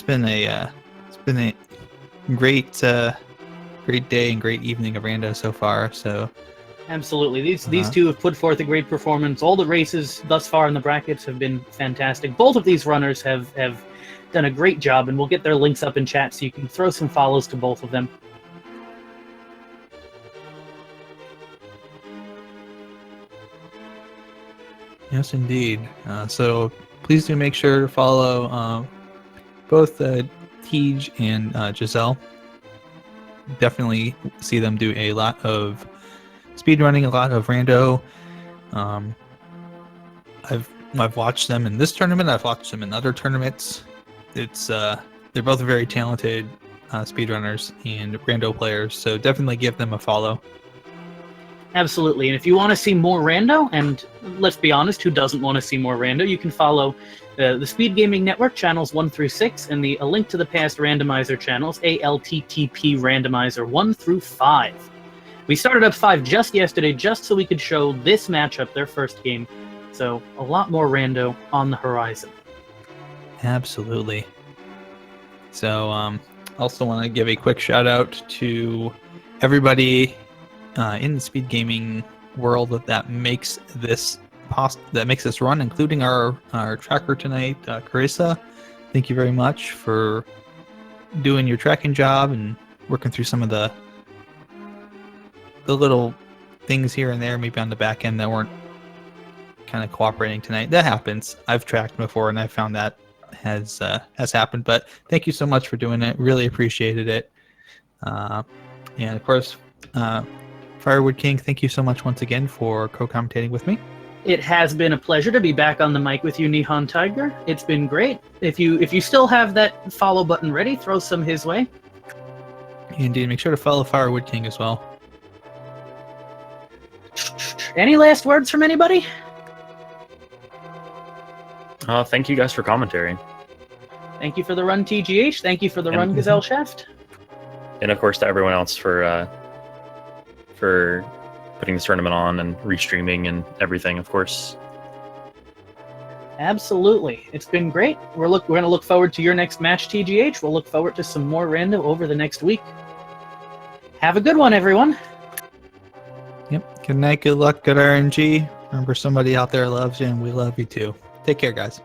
been a great great day and great evening of rando so far. So Absolutely. These two have put forth a great performance. All the races thus far in the brackets have been fantastic. Both of these runners have done a great job, and we'll get their links up in chat so you can throw some follows to both of them. Yes, indeed. So please do make sure to follow both Tej and Giselle. Definitely see them do a lot of speedrunning, a lot of rando. I've watched them in this tournament. I've watched them in other tournaments. They're both very talented speedrunners and rando players. So definitely give them a follow. Absolutely. And if you want to see more rando, and let's be honest, who doesn't want to see more rando, you can follow the Speed Gaming Network channels 1 through 6 and the A Link to the Past Randomizer channels, ALTTP Randomizer 1 through 5. We started up 5 just yesterday, just so we could show this matchup, their first game. So a lot more rando on the horizon. Absolutely. So also want to give a quick shout out to everybody in the speed gaming world that makes this run, including our tracker tonight, Carissa. Thank you very much for doing your tracking job and working through some of the little things here and there, maybe on the back end that weren't kind of cooperating tonight. That happens. I've tracked before, and I found that has happened. But thank you so much for doing it. Really appreciated it. And of course, Firewood King, thank you so much once again for co-commentating with me. It has been a pleasure to be back on the mic with you, Nihon Tiger. It's been great. If you still have that follow button ready, throw some his way. Indeed. Make sure to follow Firewood King as well. Any last words from anybody? Thank you guys for commentary. Thank you for the run, TGH. Thank you for the run, Gesellschaft. And of course to everyone else for putting this tournament on and restreaming and everything, of course. Absolutely. It's been great. We're going to look forward to your next match, TGH. We'll look forward to some more rando over the next week. Have a good one, everyone. Yep. Good night, good luck, good RNG. Remember, somebody out there loves you, and we love you too. Take care, guys.